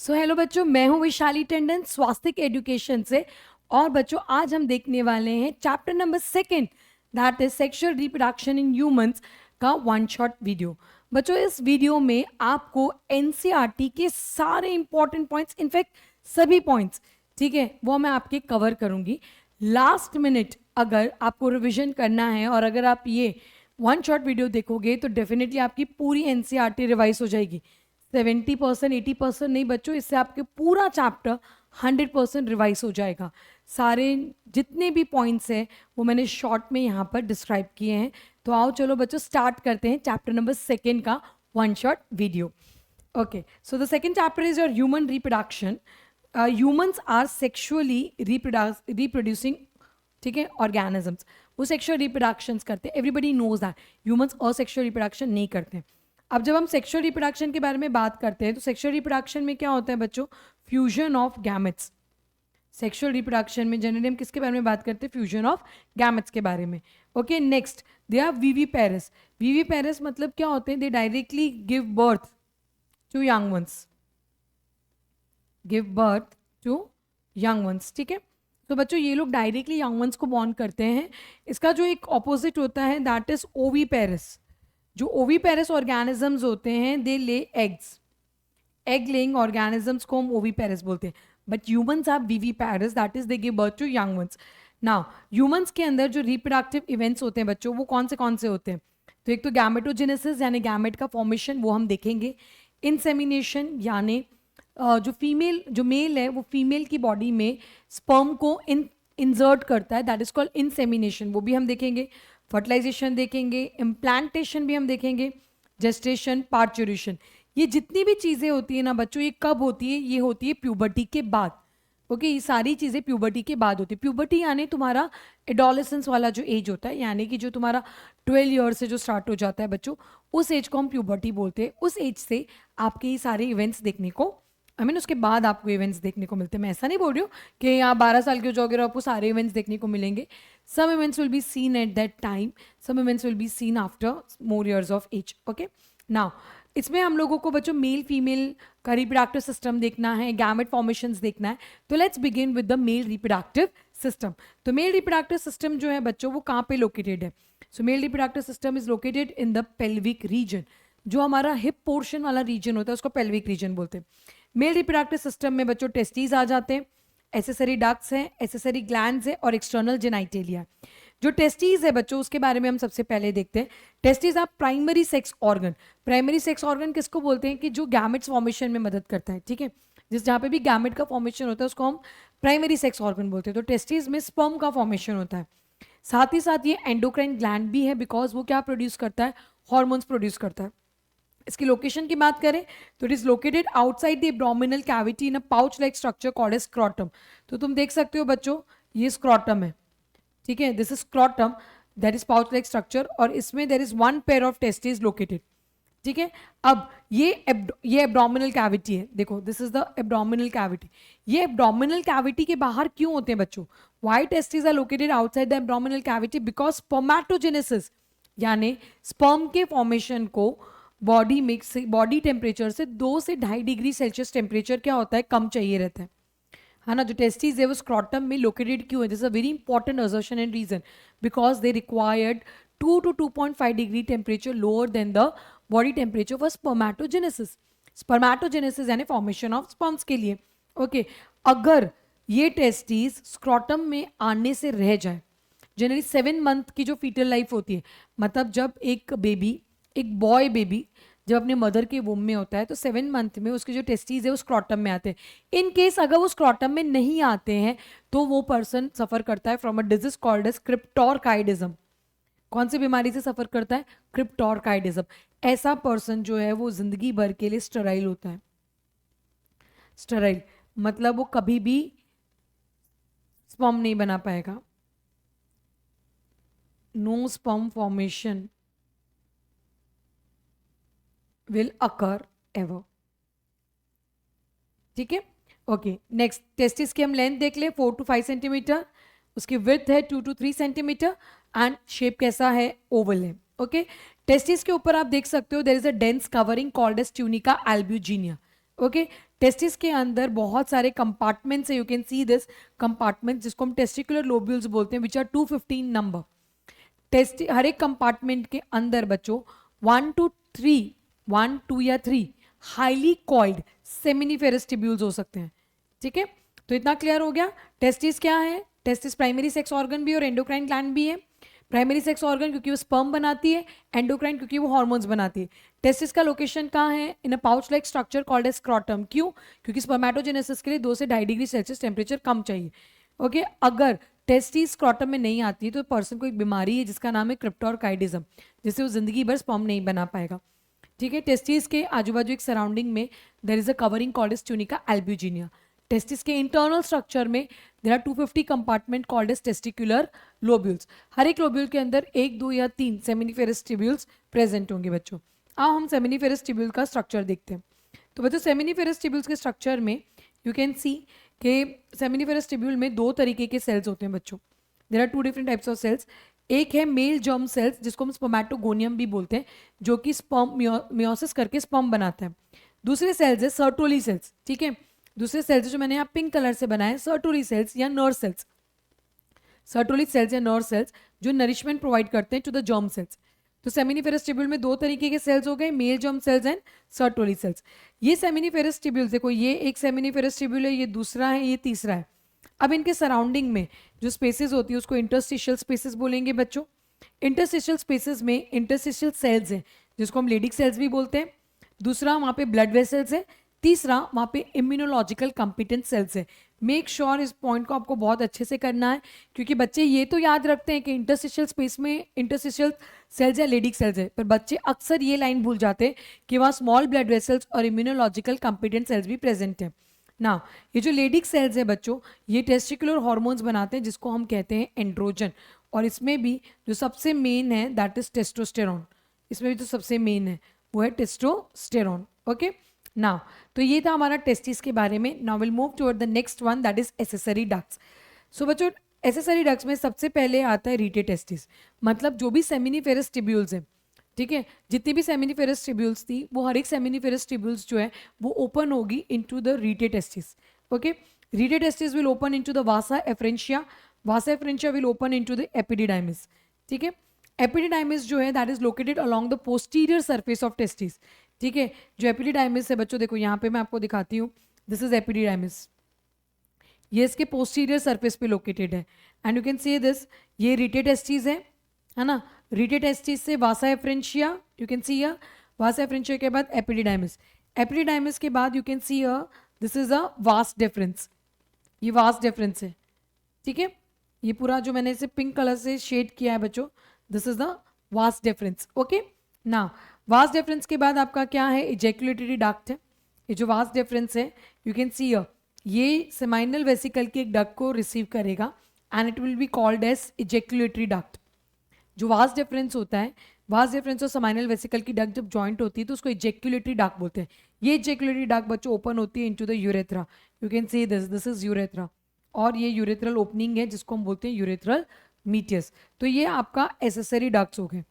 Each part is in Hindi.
हेलो बच्चों, मैं हूं वैशाली टंडन स्वास्थ्य एजुकेशन से। और बच्चों, आज हम देखने वाले हैं chapter number 2 that is sexual reproduction in humans का वन शॉट वीडियो। बच्चों, इस वीडियो में आपको एनसीईआरटी के सारे इंपॉर्टेंट पॉइंट्स, इनफैक्ट सभी पॉइंट्स, ठीक है, वो मैं आपके कवर करूंगी। लास्ट मिनट अगर आपको रिविजन करना है और अगर आप ये वन शॉट वीडियो देखोगे तो डेफिनेटली आपकी पूरी एनसीईआरटी रिवाइज हो जाएगी। 70%, 80% नहीं बच्चों, इससे आपके पूरा चैप्टर 100% रिवाइज हो जाएगा। सारे जितने भी पॉइंट्स हैं वो मैंने शॉर्ट में यहाँ पर डिस्क्राइब किए हैं। तो आओ चलो बच्चों, स्टार्ट करते हैं चैप्टर नंबर 2 का one shot video. Okay, so the second chapter is your human reproduction. Humans are sexually reproducing, ठीक है, ऑर्गेनिजम्स। वो सेक्शुअल रिप्रोडक्शंस करते हैं। एवरीबडी नोज दैट ह्यूमंस और सेक्शुअल रिप्रोडक्शन नहीं करते हैं। अब जब हम सेक्सुअल रिप्रोडक्शन के बारे में बात करते हैं तो सेक्सुअल रिप्रोडक्शन में क्या होता है बच्चों? Fusion of gametes. Sexual reproduction में जनरली हम किसके बारे में बात करते हैं? फ्यूजन ऑफ गैमेट्स के बारे में। Okay, next they are viviparous. Viviparous मतलब क्या होते हैं? They directly give birth to young ones, give birth to young ones, ठीक है। तो बच्चों, ये लोग डायरेक्टली यंग वंस को बॉर्न करते हैं। इसका जो एक ऑपोजिट होता है दैट इज ओवीपेरस। जो ओवीपेरस ऑर्गेनिजम्स होते हैं दे lay eggs. Egg laying organisms को हम ओवीपेरस बोलते हैं। But humans are viviparous, that is they give birth to young ones. Now humans के अंदर जो रिप्रोडक्टिव इवेंट्स होते हैं बच्चों, वो कौन से होते हैं? तो एक तो गैमेटोजेनेसिस यानी गैमेट का फॉर्मेशन, वो हम देखेंगे। इंसेमिनेशन यानी जो मेल है वो फीमेल की बॉडी में स्पर्म को इंसर्ट करता है, दैट इज कॉल्ड इंसेमिनेशन, वो भी हम देखेंगे। फर्टिलाइजेशन देखेंगे, इम्प्लांटेशन भी हम देखेंगे, जेस्टेशन, पार्चुरेशन। ये जितनी भी चीज़ें होती है ना बच्चों, ये कब होती है? ये होती है प्यूबर्टी के बाद। ओके, ये सारी चीज़ें प्यूबर्टी के बाद होती है। प्यूबर्टी यानी तुम्हारा एडोलेसेंस वाला जो एज होता है, यानी कि जो तुम्हारा 12 ईयर से जो स्टार्ट हो जाता है बच्चों, उस एज को हम प्यूबर्टी बोलते हैं। उस एज से आपके ये सारे इवेंट्स देखने को, उसके बाद आपको इवेंट्स देखने को मिलते हैं। मैं ऐसा नहीं बोल रही हूँ कि आप 12 साल के हो जाओगे और आपको सारे इवेंट्स देखने को मिलेंगे। Some events will be seen at that time, some events will be seen after more years of age. Okay, now इसमें हम लोगों को बच्चों मेल फीमेल का रिप्रोडक्टिव सिस्टम देखना है, गैमेट फॉर्मेशंस देखना है। तो let's begin with the male reproductive system. तो मेल रिप्रोडक्टिव सिस्टम जो है बच्चों, वो कहाँ पे लोकेटेड है? So male reproductive system is located in the pelvic reason. जो हमारा हिप पोर्शन वाला रीजन होता है उसको पेल्विक रीजन बोलते हैं। मेल रिप्रोडक्टिव सिस्टम में बच्चों टेस्टीज आ जाते हैं, एसेसरी डक्ट्स हैं, एसेसरी ग्लैंड्स है और एक्सटर्नल जेनाइटेलिया। जो टेस्टीज है बच्चों, उसके बारे में हम सबसे पहले देखते हैं। टेस्टीज आप primary sex organ. Primary sex organ किसको बोलते हैं? कि जो गैमेट्स फॉर्मेशन में मदद करता है, ठीक है। जहाँ पे भी गैमेट का फॉर्मेशन होता है उसको हम प्राइमरी सेक्स ऑर्गन बोलते हैं। तो टेस्टीज में स्पर्म का फॉर्मेशन होता है। साथ ही साथ ये एंडोक्राइन ग्लैंड भी है, बिकॉज वो क्या प्रोड्यूस करता है? हॉर्मोन्स प्रोड्यूस करता है। इसकी लोकेशन की बात करें तो it is located outside the abdominal cavity in a pouch like structure called as scrotum. तो तुम देख सकते हो बच्चों, ये स्क्रॉटम है, ठीक है, this is scrotum, that is pouch like structure, और इसमें there is one pair of testis located, ठीक है। अब ये एब्डोमिनल कैविटी है, देखो this is the abdominal cavity. ये एब्डोमिनल कैविटी के बाहर क्यों होते हैं बच्चों? Why testis are located outside the abdominal cavity? Because spermatogenesis यानी स्पर्म के फॉर्मेशन को बॉडी टेम्परेचर से 2 से 2.5 डिग्री सेल्सियस टेम्परेचर क्या होता है? कम चाहिए रहता है ना। जो टेस्टिस है वो स्क्रॉटम में लोकेटेड क्यों है? This is a very important assertion and reason, because they required 2 to 2.5 degree temperature lower than the body temperature for spermatogenesis. Spermatogenesis यानी फॉर्मेशन ऑफ स्पर्म्स के लिए। ओके, अगर ये टेस्टिस स्क्रॉटम में आने से रह जाए, जनरली 7 मंथ की जो फीटल लाइफ होती है, मतलब जब एक बेबी, एक बॉय बेबी जब अपने मदर के वूम में होता है तो 7 मंथ में उसके जो टेस्टीज है वो स्क्रॉटम में आते हैं। इन केस अगर वो स्क्रॉटम में नहीं आते हैं तो वो पर्सन सफर करता है from a disease called as cryptorchidism. कौन सी बीमारी से सफर करता है? क्रिप्टोरकाइडिज्म। ऐसा पर्सन जो है वो जिंदगी भर के लिए स्टेराइल होता है। स्टेराइल मतलब वो कभी भी स्पर्म नहीं बना पाएगा। No sperm formation will occur ever, ठीक है। ओके, नेक्स्ट टेस्टिस की हम लेंथ देख ले, 4 to 5 सेंटीमीटर, उसकी विड्थ है 2 to 3 सेंटीमीटर एंड शेप कैसा है? ओवल है। ओके, टेस्टिस के ऊपर आप देख सकते हो there is a dense covering called as tunica albuginea. Okay, testis के अंदर बहुत सारे कंपार्टमेंट्स है, you can see this compartment जिसको हम टेस्टिकुलर लोब्यूल्स बोलते हैं, विच आर 215 नंबर। टेस्ट हर एक कंपार्टमेंट के अंदर बच्चों 1 to 3, 1, 2 या 3 हाईली कॉइल्ड सेमिनिफेरस ट्यूब्यूल्स हो सकते हैं। ठीक है, तो इतना क्लियर हो गया। टेस्टिस क्या है? टेस्टिस प्राइमरी सेक्स ऑर्गन भी और एंडोक्राइन ग्लैंड भी है। प्राइमरी सेक्स ऑर्गन क्योंकि वो स्पर्म बनाती है, एंडोक्राइन क्योंकि वो हार्मोन्स बनाती है। टेस्टिस का लोकेशन कहाँ है? In a pouch like structure called as scrotum. क्यों? क्योंकि स्पर्मेटोजेनेसिस के लिए 2 से 2.5 डिग्री सेल्सियस टेम्परेचर कम चाहिए। ओके, अगर टेस्टिस स्क्रॉटम में नहीं आती है तो पर्सन को एक बीमारी है जिसका नाम है क्रिप्टोरकाइडिज्म, जिससे वो जिंदगी भर स्पर्म नहीं बना पाएगा। ठीक है, टेस्टिस के आजू बाजू एक सराउंडिंग में there is a covering called as tunica albuginea. Testis के इंटरनल स्ट्रक्चर में there are 250 compartment called as testicular lobules. हर एक लोब्यूल के अंदर 1, 2 या 3 सेमिनिफेरस ट्यूब्यूल्स प्रेजेंट होंगे बच्चों। आओ हम सेमिनिफेरस ट्यूब्यूल का स्ट्रक्चर देखते हैं। तो बच्चों सेमिनिफेरस ट्यूब्यूल्स के स्ट्रक्चर में यू कैन सी कि सेमिनिफेरस ट्यूब्यूल में 2 तरीके के सेल्स होते हैं बच्चों। There are 2 different types of cells. एक है मेल जर्म सेल्स जिसको हम स्पर्मेटोगोनियम भी बोलते हैं, जो कि स्पर्म मियोसिस करके स्पर्म बनाता है। दूसरे सेल्स है सर्टोली सेल्स। ठीक है, दूसरे सेल्स जो मैंने यहाँ पिंक कलर से बनाए सर्टोली सेल्स या नर्व सेल्स। सर्टोली सेल्स या नर्व सेल्स जो नरिशमेंट प्रोवाइड करते हैं टू द जर्म सेल्स। तो सेमिनिफेरस ट्यूब्यूल में 2 तरीके के सेल्स हो गए, mail germ sales and Sertoli cells. ये सेमिनिफेरस ट्यूब्यूल देखो, ये एक सेमिनिफेरस ट्यूब्यूल है, ये दूसरा है, ये तीसरा है। अब इनके सराउंडिंग में जो स्पेसेस होती है उसको इंटरस्टिशियल स्पेसेस बोलेंगे बच्चों। इंटरस्टिशियल स्पेसेस में इंटरस्टिशियल सेल्स है जिसको हम लेडिक सेल्स भी बोलते हैं। दूसरा वहाँ पे ब्लड वेसल्स है। तीसरा वहाँ पे इम्यूनोलॉजिकल कॉम्पिटेंट सेल्स है। मेक श्योर इस पॉइंट को आपको बहुत अच्छे से करना है, क्योंकि बच्चे ये तो याद रखते हैं कि इंटरस्टिशियल स्पेस में इंटरस्टिशियल सेल्स या लेडिक सेल्स है, पर बच्चे अक्सर ये लाइन भूल जाते हैं कि वहाँ स्मॉल ब्लड वेसल्स और इम्यूनोलॉजिकल कॉम्पिटेंट सेल्स भी प्रेजेंट है ना। ये जो लेडिक सेल्स है बच्चों, ये टेस्टिकुलर हार्मोन्स बनाते हैं जिसको हम कहते हैं एंड्रोजन, और इसमें भी जो सबसे मेन है दैट इज टेस्टोस्टेरोन। इसमें भी जो सबसे मेन है वो है टेस्टोस्टेरोन। ओके नाउ, तो ये था हमारा टेस्टिस के बारे में। Now will move toward the next one that is accessory ducts. So बच्चों एसेसरी डक्ट्स में सबसे पहले आता है रीटे टेस्टिस, मतलब जो भी सेमिनिफेरस ट्यूब्यूल्स हैं। ठीक है, जितनी भी सेमिनिफेरस ट्यूब्यूल्स थी वो हर एक सेमिनिफेरस ट्यूब्यूल्स जो है वो ओपन होगी into the rete testis. Okay, rete testis will open into the vasa efferentia, vasa efferentia will open into the epididymis. ठीक है, एपिडिडाइमिस जो है that is located along the posterior surface of testis. ठीक है, जो एपिडिडाइमिस है बच्चों देखो यहाँ पे मैं आपको दिखाती हूँ, दिस इज एपिडिडाइमिस, ये इसके पोस्टीरियर सरफेस पे लोकेटेड है। And you can see this, ये रीटे टेस्टिस है ना। रीटे टेस्टिस से vasa efferentia, you can see here, vasa efferentia के बाद एपिडिडाइमिस, एपिडिडाइमिस के बाद you can see here this is a vas deferens, ये वास्ट डिफरेंस है। ठीक है, ये पूरा जो मैंने इसे पिंक कलर से शेड किया है बच्चों, this is the vast difference. Okay ना, वास्ट डिफरेंस के बाद आपका क्या है, इजैकुलेटरी डक्ट है। ये जो वास्ट डिफरेंस है यू कैन सी हियर, ये सेमाइनल वेसिकल के एक डक्ट को रिसीव करेगा and it will be called as ejaculatory duct. जो वास्ट डिफरेंस होता है, वास्ट डिफरेंस और सेमाइनल वेसिकल की डक्ट जब जॉइंट होती है तो उसको इजैकुलेटरी डक्ट बोलते हैं। ये इजैकुलेटरी डक्ट बच्चों ओपन होती है into the urethra, you can see this, this is urethra, और ये यूरेथ्रल ओपनिंग है जिसको हम बोलते हैं यूरेथ्रल मीटियस। तो ये आपका एसेसरी डक्ट्स हो गए।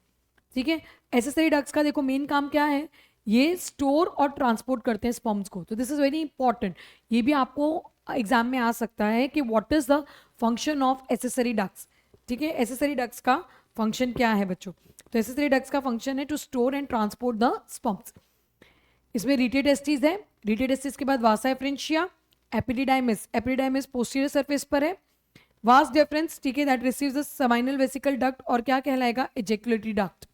ठीक है, एसेसरी डक्ट्स का देखो मेन काम क्या है, ये स्टोर और ट्रांसपोर्ट करते हैं स्पर्म्स को। तो दिस इज वेरी इंपॉर्टेंट, ये भी आपको एग्जाम में आ सकता है कि what is the function of accessory ducts. ठीक है, एसेसरी डक्ट्स का फंक्शन क्या है बच्चों, तो एसेसरी डक्ट्स का फंक्शन है to store and transport the sperms. इसमें रीटे टेस्टिस है, रीटे टेस्टिस के बाद vasa efferentia, epididymis, epididymis posterior surface पर है, वास्ट डिफरेंस, ठीक है, that receives the seminal vesicle duct और क्या कहलाएगा, ejaculatory duct,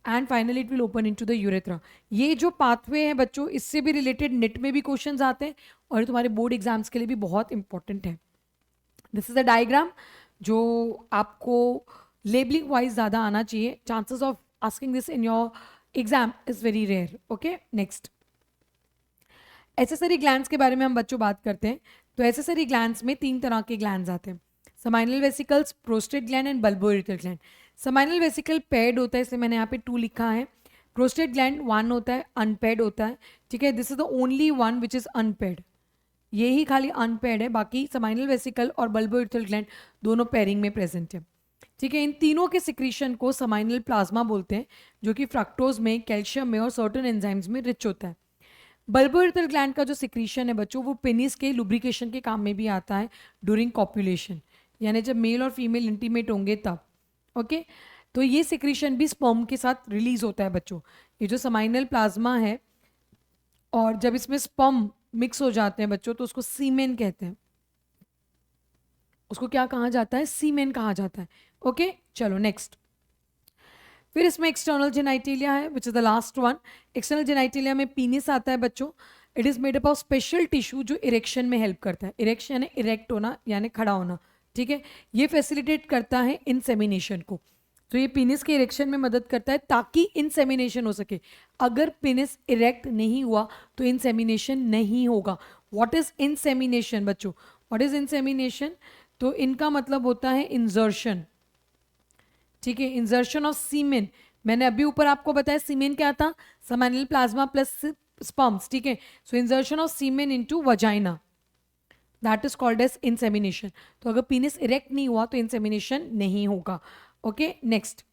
and finally it will open into the urethra. ये जो पाथवे है बच्चों, इससे भी रिलेटेड नेट में भी क्वेश्चंस आते हैं और ये तुम्हारे बोर्ड एग्जाम्स के लिए भी बहुत इंपॉर्टेंट है। दिस इज अ डायग्राम जो आपको लेबलिंग वाइज ज़्यादा आना चाहिए, chances of asking this in your exam is very rare. Okay next, accessory glands के बारे में हम बच्चों बात करते हैं। तो एसेसरी ग्लैंड्स में 3 तरह के ग्लैंड्स आते हैं, seminal vesicles, prostate gland and bulbourethral gland. Seminal vesicle paired होता है, इसलिए मैंने यहाँ पे 2 लिखा है। प्रोस्टेट ग्लैंड 1 होता है, अनपेड होता है। ठीक है, this is the only one which is unpaired, ये ही खाली अनपेड है, बाकी सेमाइनल वेसिकल और बल्बोइरेथ्रल ग्लैंड दोनों पेयरिंग में प्रेजेंट है। ठीक है, इन तीनों के सिक्रीशन को सेमाइनल प्लाज्मा बोलते हैं, जो कि फ्रक्टोज में, कैल्शियम में और सर्टेन एंजाइम्स में रिच होता है। बल्बोरेटल ग्लैंड का जो सिक्रीशन है बच्चों, वो पेनिस के लुब्रिकेशन के काम में भी आता है ड्यूरिंग कॉपुलेशन, यानी जब मेल और फीमेल इंटीमेट होंगे तब। ओके, तो ये सिक्रीशन भी स्पर्म के साथ रिलीज होता है बच्चों। ये जो समाइनल प्लाज्मा है, और जब इसमें स्पर्म मिक्स हो जाते हैं बच्चों, तो उसको सीमेन कहते हैं। उसको क्या कहा जाता है? सीमेन कहा जाता है। ओके, चलो नेक्स्ट। फिर इसमें एक्सटर्नल जेनाइटेलिया है, which is the last one. External genitalia में पीनिस आता है बच्चों। It is made up of special tissue जो इरेक्शन में हेल्प करता है। इरेक्शन यानी इरेक्ट होना, यानी खड़ा होना, ठीक है। ये फैसिलिटेट करता है इंसेमिनेशन को। तो ये पीनिस के इरेक्शन में मदद करता है ताकि इंसेमिनेशन हो सके। अगर पीनिस इरेक्ट नहीं हुआ तो इंसेमिनेशन नहीं होगा। व्हाट इज इंसेमिनेशन बच्चों? What is insemination? तो इनका मतलब होता है इंजर्शन, ठीक है, इंजर्शन ऑफ सीमेन। मैंने अभी ऊपर आपको बताया सीमेन क्या था? समाइनल प्लाज्मा प्लस स्पर्म्स, ठीक है। So insertion of semen into vagina, that is called as insemination. तो अगर पीनिस इरेक्ट नहीं हुआ तो इंसेमिनेशन नहीं होगा। Okay, next.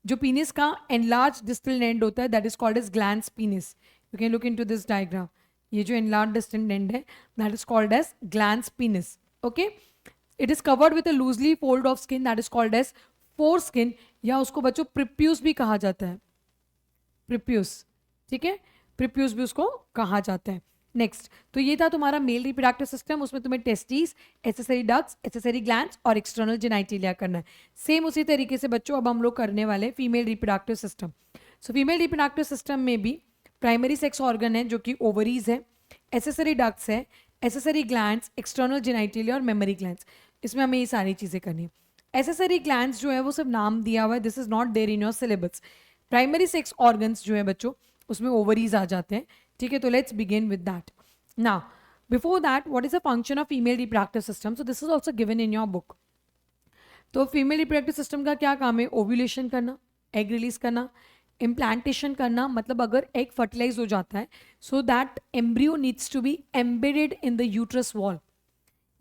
जो पीनिस का एनलार्ज डिस्टल एंड होता है, that is called as glans penis. You can look into this diagram. ये जो एनलार्ज डिस्टल एंड है, that is called as glans penis. Okay, it is covered with a loosely fold of skin, that is called as foreskin, या उसको बच्चों प्रिप्यूस भी कहा जाता है। प्रिप्यूस, ठीक है, प्रिप्यूस भी उसको कहा जाता है। नेक्स्ट, तो ये था तुम्हारा मेल रिप्रोडक्टिव सिस्टम। उसमें तुम्हें testis, accessory ducts, accessory glands और एक्सटर्नल जेनाइटेलिया करना है। सेम उसी तरीके से बच्चों अब हम लोग करने वाले female reproductive system. So female reproductive system में भी प्राइमरी सेक्स ऑर्गन है जो कि ओवरीज है, एसेसरी डक्ट्स है, एसेसरी ग्लैंड्स, एक्सटर्नल जेनाइटेलिया और मेमोरी ग्लैंड्स। इसमें हमें ये सारी चीज़ें करनी है। एसेसरी ग्लैंड्स जो है वो सब नाम दिया हुआ है, this is not there in your syllabus. Primary sex organs जो है बच्चों, उसमें ओवरीज आ जाते हैं, ठीक है। तो let's begin with that. Now before that, what is the function of female reproductive system? So this is also given in your book. तो फीमेल रिप्रोडक्टिव सिस्टम का क्या काम है? ओव्यूलेशन करना, एग रिलीज करना, इम्प्लांटेशन करना, मतलब अगर एग फर्टिलाइज हो जाता है so that embryo needs to be embedded in the uterus wall.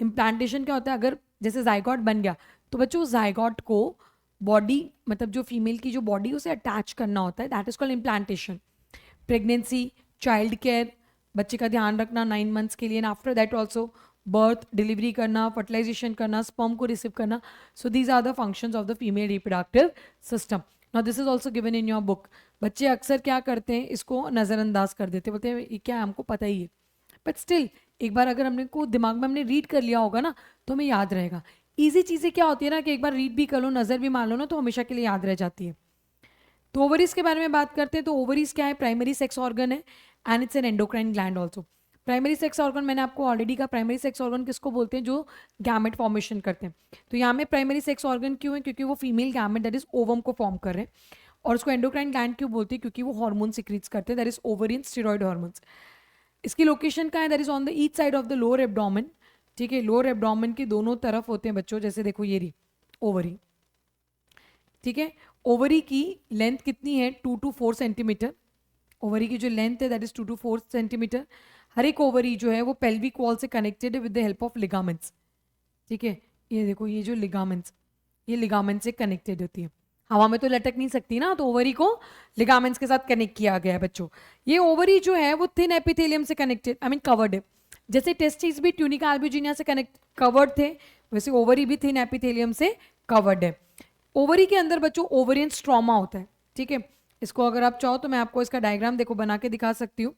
Implantation क्या होता है? अगर जैसे जाइगॉट बन गया तो बच्चों उस जाइगॉट को बॉडी, मतलब जो फीमेल की जो बॉडी उसे अटैच करना होता है, that is called implantation. Pregnancy, child care, बच्चे का ध्यान रखना 9 मंथ्स के लिए, and after that also birth, delivery करना, फर्टिलाइजेशन करना, स्पर्म को रिसीव करना। So these are the functions of the female reproductive system. Now this is also given in your book. बच्चे अक्सर क्या करते हैं, इसको नज़रअंदाज कर देते, बोलते हैं ये क्या है, हमको पता ही है। बट स्टिल एक बार अगर हमने को दिमाग में हमने रीड कर लिया होगा ना तो हमें याद रहेगा। ईजी चीज़ें क्या होती है ना कि एक बार रीड भी कर लो, नज़र भी मार लो ना, तो हमेशा के लिए याद रह जाती है। तो ओवरीज के बारे में बात करते हैं। तो ओवरीज क्या है? प्राइमरी सेक्स ऑर्गन है and it's an endocrine gland also. Primary sex organ मैंने आपको ऑलरेडी कहा, प्राइमरी सेक्स ऑर्गन किसको बोलते हैं? जो गैमेट फॉर्मेशन करते हैं। तो यहाँ में प्राइमरी सेक्स ऑर्गन क्यों है? क्योंकि वो female gamete that is ovum को फॉर्म कर रहे हैं। और उसको एंडोक्राइन ग्लैंड क्यों बोलते हैं? क्योंकि वो हार्मोन सिक्रीट्स करते हैं, that is ovarian steroid hormones. इसकी लोकेशन कहाँ है? That is on the each side of the lower abdomen, ठीक है। लोअर एब्डोमेन के दोनों तरफ होते हैं बच्चों, जैसे देखो ये रही ओवरी, ठीक है। ओवरी की लेंथ कितनी है? 2 to 4 सेंटीमीटर। ओवरी की जो लेंथ है दैट इज 2 to 4 सेंटीमीटर। हर एक ओवरी जो है वो पेल्विक वॉल से कनेक्टेड है with the help of ligaments, ठीक है। ये देखो ये जो लिगामेंट्स, ये लिगामेंट से कनेक्टेड होती है। हवा में तो लटक नहीं सकती ना, तो ओवरी को लिगामेंट्स के साथ कनेक्ट किया गया है बच्चों। ये ओवरी जो है वो थिन एपिथेलियम से कनेक्टेड, आई मीन कवर्ड है। जैसे टेस्टिस भी ट्यूनिका अल्बुजिनिया से कनेक्ट कवर्ड थे, वैसे ओवरी भी थिन एपिथेलियम से कवर्ड है। ओवरी के अंदर बच्चों ओवरियन स्ट्रोमा होता है, ठीक है। इसको अगर आप चाहो तो मैं आपको इसका डायग्राम देखो बना के दिखा सकती हूँ।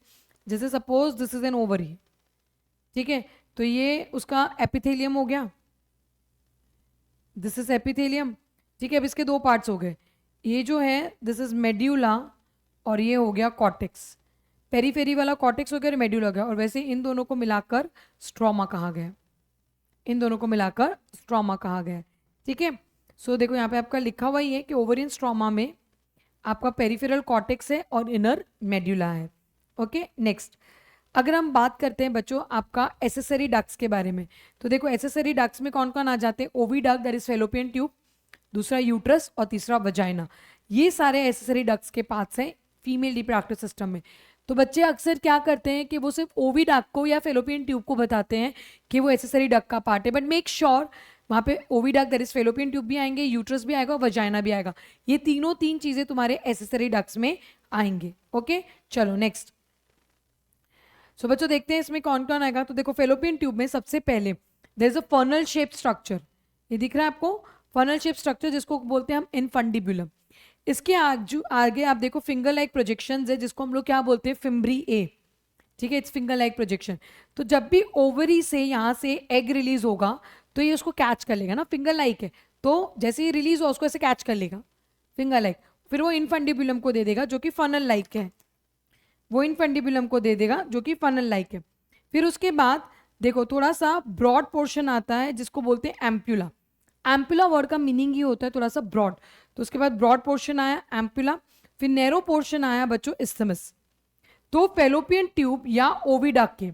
जैसे suppose this is an ovary, ठीक है। तो ये उसका एपिथेलियम हो गया, दिस इज एपिथेलियम, ठीक है। अब इसके दो पार्ट्स हो गए, ये जो है दिस इज मेड्यूला और ये हो गया कॉर्टेक्स। पेरीफेरी वाला कॉर्टेक्स हो गया और मेड्यूला हो गया, और वैसे इन दोनों को मिलाकर स्ट्रोमा कहा गया, इन दोनों को मिलाकर स्ट्रोमा कहा गया, ठीक है। सो देखो यहाँ पे आपका लिखा हुआ ही है कि ओवरियन स्ट्रोमा में आपका पेरिफेरल कॉर्टेक्स है और इनर मेड्यूला है। ओके, नेक्स्ट अगर हम बात करते हैं बच्चों आपका एसेसरी डक्ट्स के बारे में, तो देखो एसेसरी डक्ट्स में कौन कौन आ जाते हैं? ओवी duct that is fallopian tube, दूसरा यूट्रस और तीसरा वजाइना। ये सारे एसेसरी डक्ट्स के पार्ट्स हैं फीमेल रिप्रोडक्टिव सिस्टम में। तो बच्चे अक्सर क्या करते हैं कि वो सिर्फ ओवी डक्ट को या फेलोपियन ट्यूब को बताते हैं कि वो एसेसरी डक्ट का पार्ट है, बट मेक श्योर वहाँ पे ओवी duct that is fallopian tube भी आएंगे, यूट्रस भी आएगा, वजाइना भी आएगा। ये तीन चीजें तुम्हारे एसेसरी डक्ट्स में आएंगे। ओके, चलो नेक्स्ट। सो बच्चों देखते हैं इसमें कौन कौन आएगा। तो देखो फेलोपियन ट्यूब में सबसे पहले there is a funnel shape structure, ये दिख रहा है आपको, फनल शेप स्ट्रक्चर जिसको बोलते हैं हम इनफंडिबुलम। इसके आगे आप देखो फिंगर लाइक प्रोजेक्शन है जिसको हम लोग क्या बोलते हैं, फिम्ब्री ए, ठीक है, इट्स फिंगर लाइक प्रोजेक्शन। तो जब भी ओवरी से यहाँ से एग रिलीज होगा तो ये उसको कैच कर लेगा ना, फिंगर लाइक है, तो जैसे ही रिलीज हो उसको ऐसे कैच कर लेगा फिंगर लाइक, फिर वो इनफंडिबुलम को दे देगा जो कि फनल लाइक है, वो इनफंडिबुलम को दे देगा जो कि फनल लाइक है। फिर उसके बाद देखो थोड़ा सा ब्रॉड पोर्शन आता है जिसको बोलते हैं एम्पुला। एम्पुला वर्ड का मीनिंग ही होता है थोड़ा सा ब्रॉड, तो उसके बाद ब्रॉड पोर्शन आया एम्पुला, फिर नैरो पोर्शन आया बच्चों इस्थमस। तो फेलोपियन ट्यूब या ओविडक्ट के,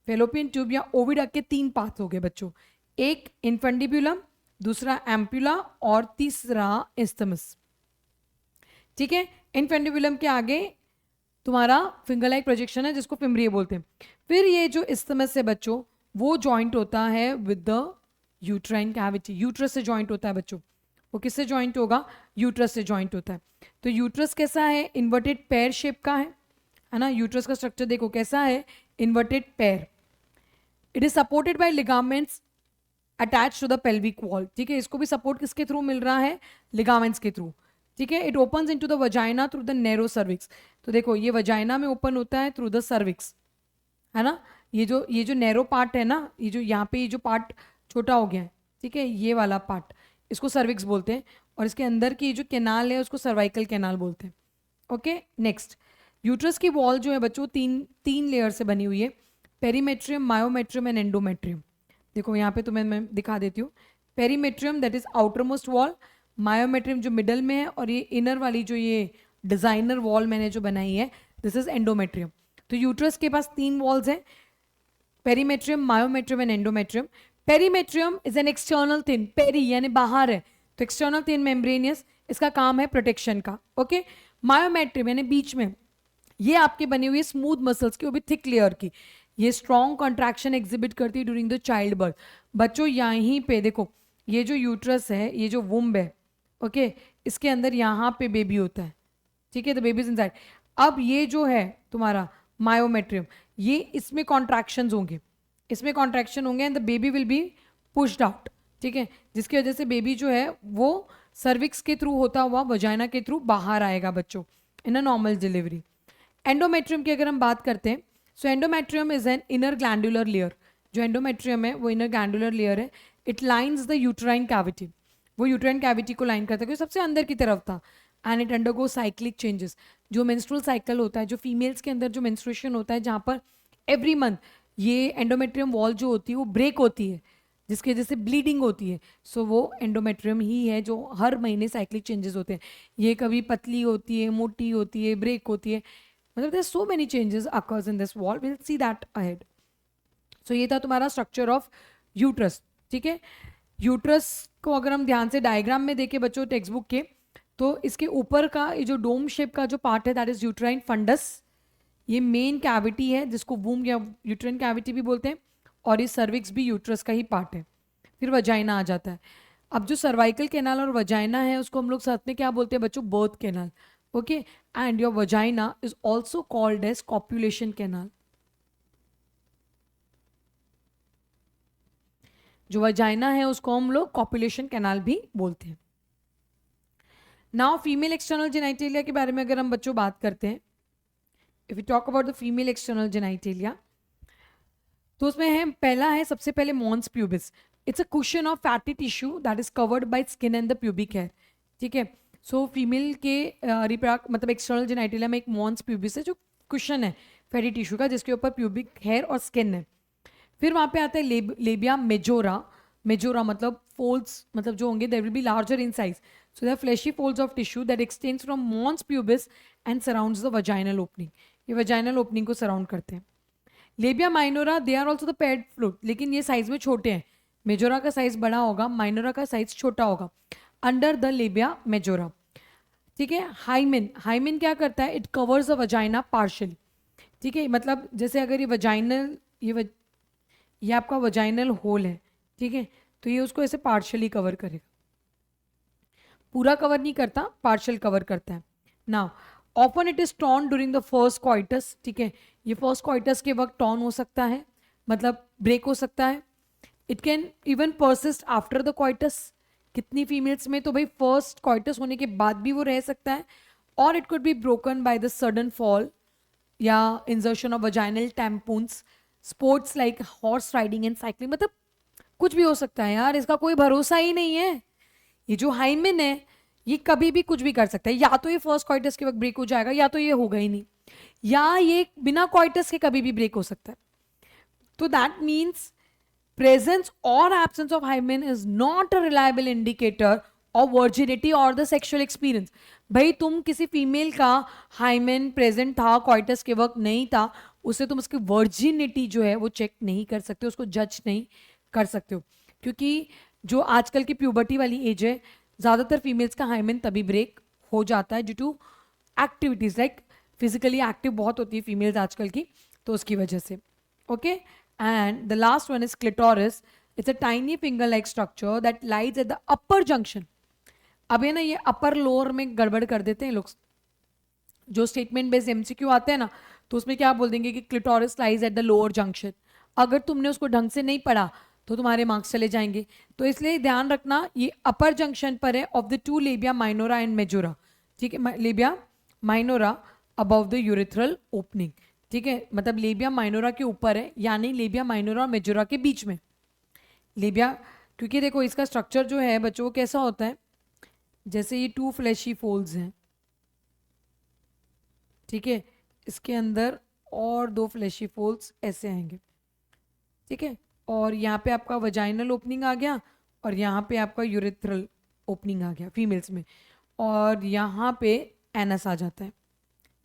फेलोपियन ट्यूब या ओविडक्ट के 3 पार्ट हो गए बच्चों, एक इनफंडिबुलम, दूसरा एम्पुला और तीसरा इस्थमस, ठीक है। इनफंडिबुलम के आगे तुम्हारा फिंगर लाइक प्रोजेक्शन है जिसको फिम्ब्री बोलते हैं। फिर ये जो इस्थमस है बच्चों वो जॉइंट होता है with the uterine cavity, uterus से जॉइंट होता है बच्चों। वो किससे जॉइंट होगा, यूट्रस से जॉइंट होता है। तो यूट्रस कैसा है, इन्वर्टेड पैर शेप का है ना, यूट्रस का स्ट्रक्चर देखो कैसा है, inverted pear. It is supported by ligaments attach to the pelvic wall, ठीक है। इसको भी सपोर्ट किसके थ्रू मिल रहा है, लिगामेंट्स के थ्रू, ठीक है। It opens into the vagina through the narrow cervix, तो देखो ये वजाइना में ओपन होता है थ्रू द सर्विक्स, है ना। ये जो नैरो पार्ट है ना, ये जो यहाँ पे ये जो पार्ट छोटा हो गया है, ठीक है, ये वाला पार्ट इसको सर्विक्स बोलते हैं, और इसके अंदर की जो कैनाल है उसको सर्वाइकल कैनाल बोलते हैं। ओके नेक्स्ट, यूट्रस की वॉल जो है बच्चों तीन लेयर से बनी हुई है, पेरीमेट्रियम, मायोमेट्रियम एंड एंडोमेट्रियम। देखो यहाँ पे तुम्हें मैं दिखा देती हूँ, perimetrium that is outer most wall, myometrium जो मिडल में है, और ये इनर वाली जो ये डिजाइनर वॉल मैंने जो बनाई है दिस इज एंडोमेट्रियम। तो यूट्रस के पास 3 वॉल्स हैं, perimetrium, myometrium and endometrium. Perimetrium is an external thin, peri यानी बाहर है, तो एक्सटर्नल थिन मेम्ब्रेनियस, इसका काम है प्रोटेक्शन का। ओके, मायोमेट्रियम यानी बीच में, ये आपके बनी हुई है स्मूथ मसल्स की, वो भी थिक लेयर की, ये स्ट्रॉन्ग कॉन्ट्रैक्शन एग्जिबिट करती है ड्यूरिंग द चाइल्ड बर्थ। बच्चों यहीं पे देखो ये जो यूट्रस है, ये जो वुम्ब है, ओके, इसके अंदर यहाँ पे बेबी होता है, ठीक है, द बेबी इज इनसाइड। अब ये जो है तुम्हारा मायोमेट्रियम, ये इसमें कॉन्ट्रैक्शंस होंगे, इसमें कॉन्ट्रैक्शन होंगे and the baby will be pushed out, ठीक है, जिसकी वजह से बेबी जो है वो सर्विक्स के थ्रू होता हुआ वजाइना के थ्रू बाहर आएगा बच्चों in a normal delivery. Endometrium की अगर हम बात करते हैं, so endometrium is an inner glandular layer, जो एंडोमेट्रियम है वो इनर ग्लैंडुलर लेयर है। It lines the uterine cavity, वो यूट्राइन कैविटी को लाइन करता है क्योंकि सबसे अंदर की तरफ था। And it undergo cyclic changes, जो मेंस्ट्रुअल साइकिल होता है, जो फीमेल्स के अंदर जो मेंस्ट्रुएशन होता है, जहाँ पर एवरी मंथ ये एंडोमेट्रियम वॉल जो होती है वो ब्रेक होती है, जिसकी वजह से ब्लीडिंग होती है। सो वो एंडोमेट्रियम ही है जो हर महीने साइक्लिक चेंजेस होते हैं, ये कभी पतली होती है, मोटी होती है, ब्रेक होती है, मतलब there so many changes occurs in this wall, will see that ahead. So ये था तुम्हारा स्ट्रक्चर ऑफ यूट्रस, ठीक है। यूट्रस को अगर हम ध्यान से डायग्राम में देखें बच्चों टेक्स्ट बुक के, तो इसके ऊपर का ये जो डोम शेप का जो पार्ट है दैट इज यूट्राइन फंडस, ये मेन कैविटी है जिसको वूम या यूट्राइन कैविटी भी बोलते हैं, और ये सर्विक्स भी यूट्रस का ही पार्ट है। फिर वजाइना आ जाता है। अब जो सर्वाइकल कैनाल और वजाइना है उसको हम लोग साथ में क्या बोलते हैं बच्चों, birth canal, okay. And your vagina is also called as copulation canal, जो वजाइना है उसको हम लोग कॉपुलेशन कैनाल भी बोलते हैं। नाउ फीमेल एक्सटर्नल जेनाइटेलिया के बारे में अगर हम बच्चों बात करते हैं, if you talk about the female external genitalia, तो उसमें है पहला है सबसे पहले mons pubis. It's a cushion of fatty tissue that is covered by skin and the pubic hair, ठीक है। सो फीमेल के मतलब एक्सटर्नल जेनाइटेलिया में एक मॉन्स प्यूबिस है जो कुशन है फैटी टिश्यू का, जिसके ऊपर प्यूबिक हेयर और स्किन है। फिर वहाँ पे आता है लेबिया मेजोरा, मेजोरा मतलब फोल्ड्स, मतलब जो होंगे there will be larger in size, so they are fleshy folds of tissue that extends from mons pubis and surrounds the vaginal opening, ये वजाइनल ओपनिंग को सराउंड करते हैं। Labia minora they are also the paired flute, लेकिन ये साइज में छोटे हैं, मेजोरा का साइज बड़ा होगा, माइनोरा का साइज छोटा होगा, अंडर द लेबिया मेजोरा, ठीक है। हाइमेन, हाइमेन क्या करता है, it covers the vagina partially, ठीक है, मतलब जैसे अगर ये वजाइनल ये आपका वजाइनल होल है, ठीक है, तो ये उसको ऐसे पार्शियली कवर करेगा, पूरा कवर नहीं करता, पार्शियल कवर करता है। Now often it is torn during the first coitus, ठीक है, ये फर्स्ट क्वार्टर्स के वक्त टॉर्न हो सकता है, मतलब ब्रेक हो सकता है. It can even persist after the coitus. कितनी फीमेल्स में तो भाई फर्स्ट क्वार्टस होने के बाद भी वो रह सकता है. और it could be broken by the sudden fall या insertion of vaginal tampons, sports like horse riding and cycling. मतलब कुछ भी हो सकता है यार, इसका कोई भरोसा ही नहीं है. ये जो हाइमेन है ये कभी भी कुछ भी कर सकता है. या तो ये फर्स्ट क्वार्टस के वक्त ब्रेक हो जाएगा, या तो ये होगा ही नहीं, या ये बिना क्वार्टस के कभी भी ब्रेक हो सकता है. तो that means presence or absence of hymen is not a reliable indicator of virginity or the sexual experience. भाई तुम किसी फीमेल का हाइमेन प्रेजेंट था, क्वाइटस के वक्त नहीं था, उससे तुम उसकी वर्जिनिटी जो है वो चेक नहीं कर सकते, उसको जज नहीं कर सकते हो. क्योंकि जो आजकल की प्यूबर्टी वाली एज है, ज़्यादातर फीमेल्स का हाइमेन तभी ब्रेक हो जाता है due to activities, like physically active बहुत होती है फीमेल्स आजकल की, तो उसकी वजह से. Okay. And the last one is clitoris. It's a tiny finger-like structure that lies at the upper junction. अब ये ना ये अपर लोअर में गड़बड़ कर देते हैं लोग. जो स्टेटमेंट बेस्ड एमसीक्यू आते हैं ना, तो उसमें क्या बोल देंगे कि clitoris lies at the lower junction. अगर तुमने उसको ढंग से नहीं पढ़ा तो तुम्हारे मार्क्स चले जाएंगे. तो इसलिए ध्यान रखना ये अपर जंक्शन पर है of the two labia minora and majora. ठीक है, labia minora above the urethral opening. ठीक है, मतलब लेबिया माइनोरा के ऊपर है, यानी लेबिया माइनोरा और मेजोरा के बीच में लेबिया. क्योंकि देखो इसका स्ट्रक्चर जो है बच्चों कैसा होता है, जैसे ये टू फ्लैशी फोल्ड्स हैं. ठीक है, इसके अंदर और दो फ्लैशी फोल्ड्स ऐसे आएंगे. ठीक है, और यहाँ पे आपका वजाइनल ओपनिंग आ गया, और यहाँ पे आपका यूरिथ्रल ओपनिंग आ गया फीमेल्स में, और यहाँ पे एनस आ जाता है.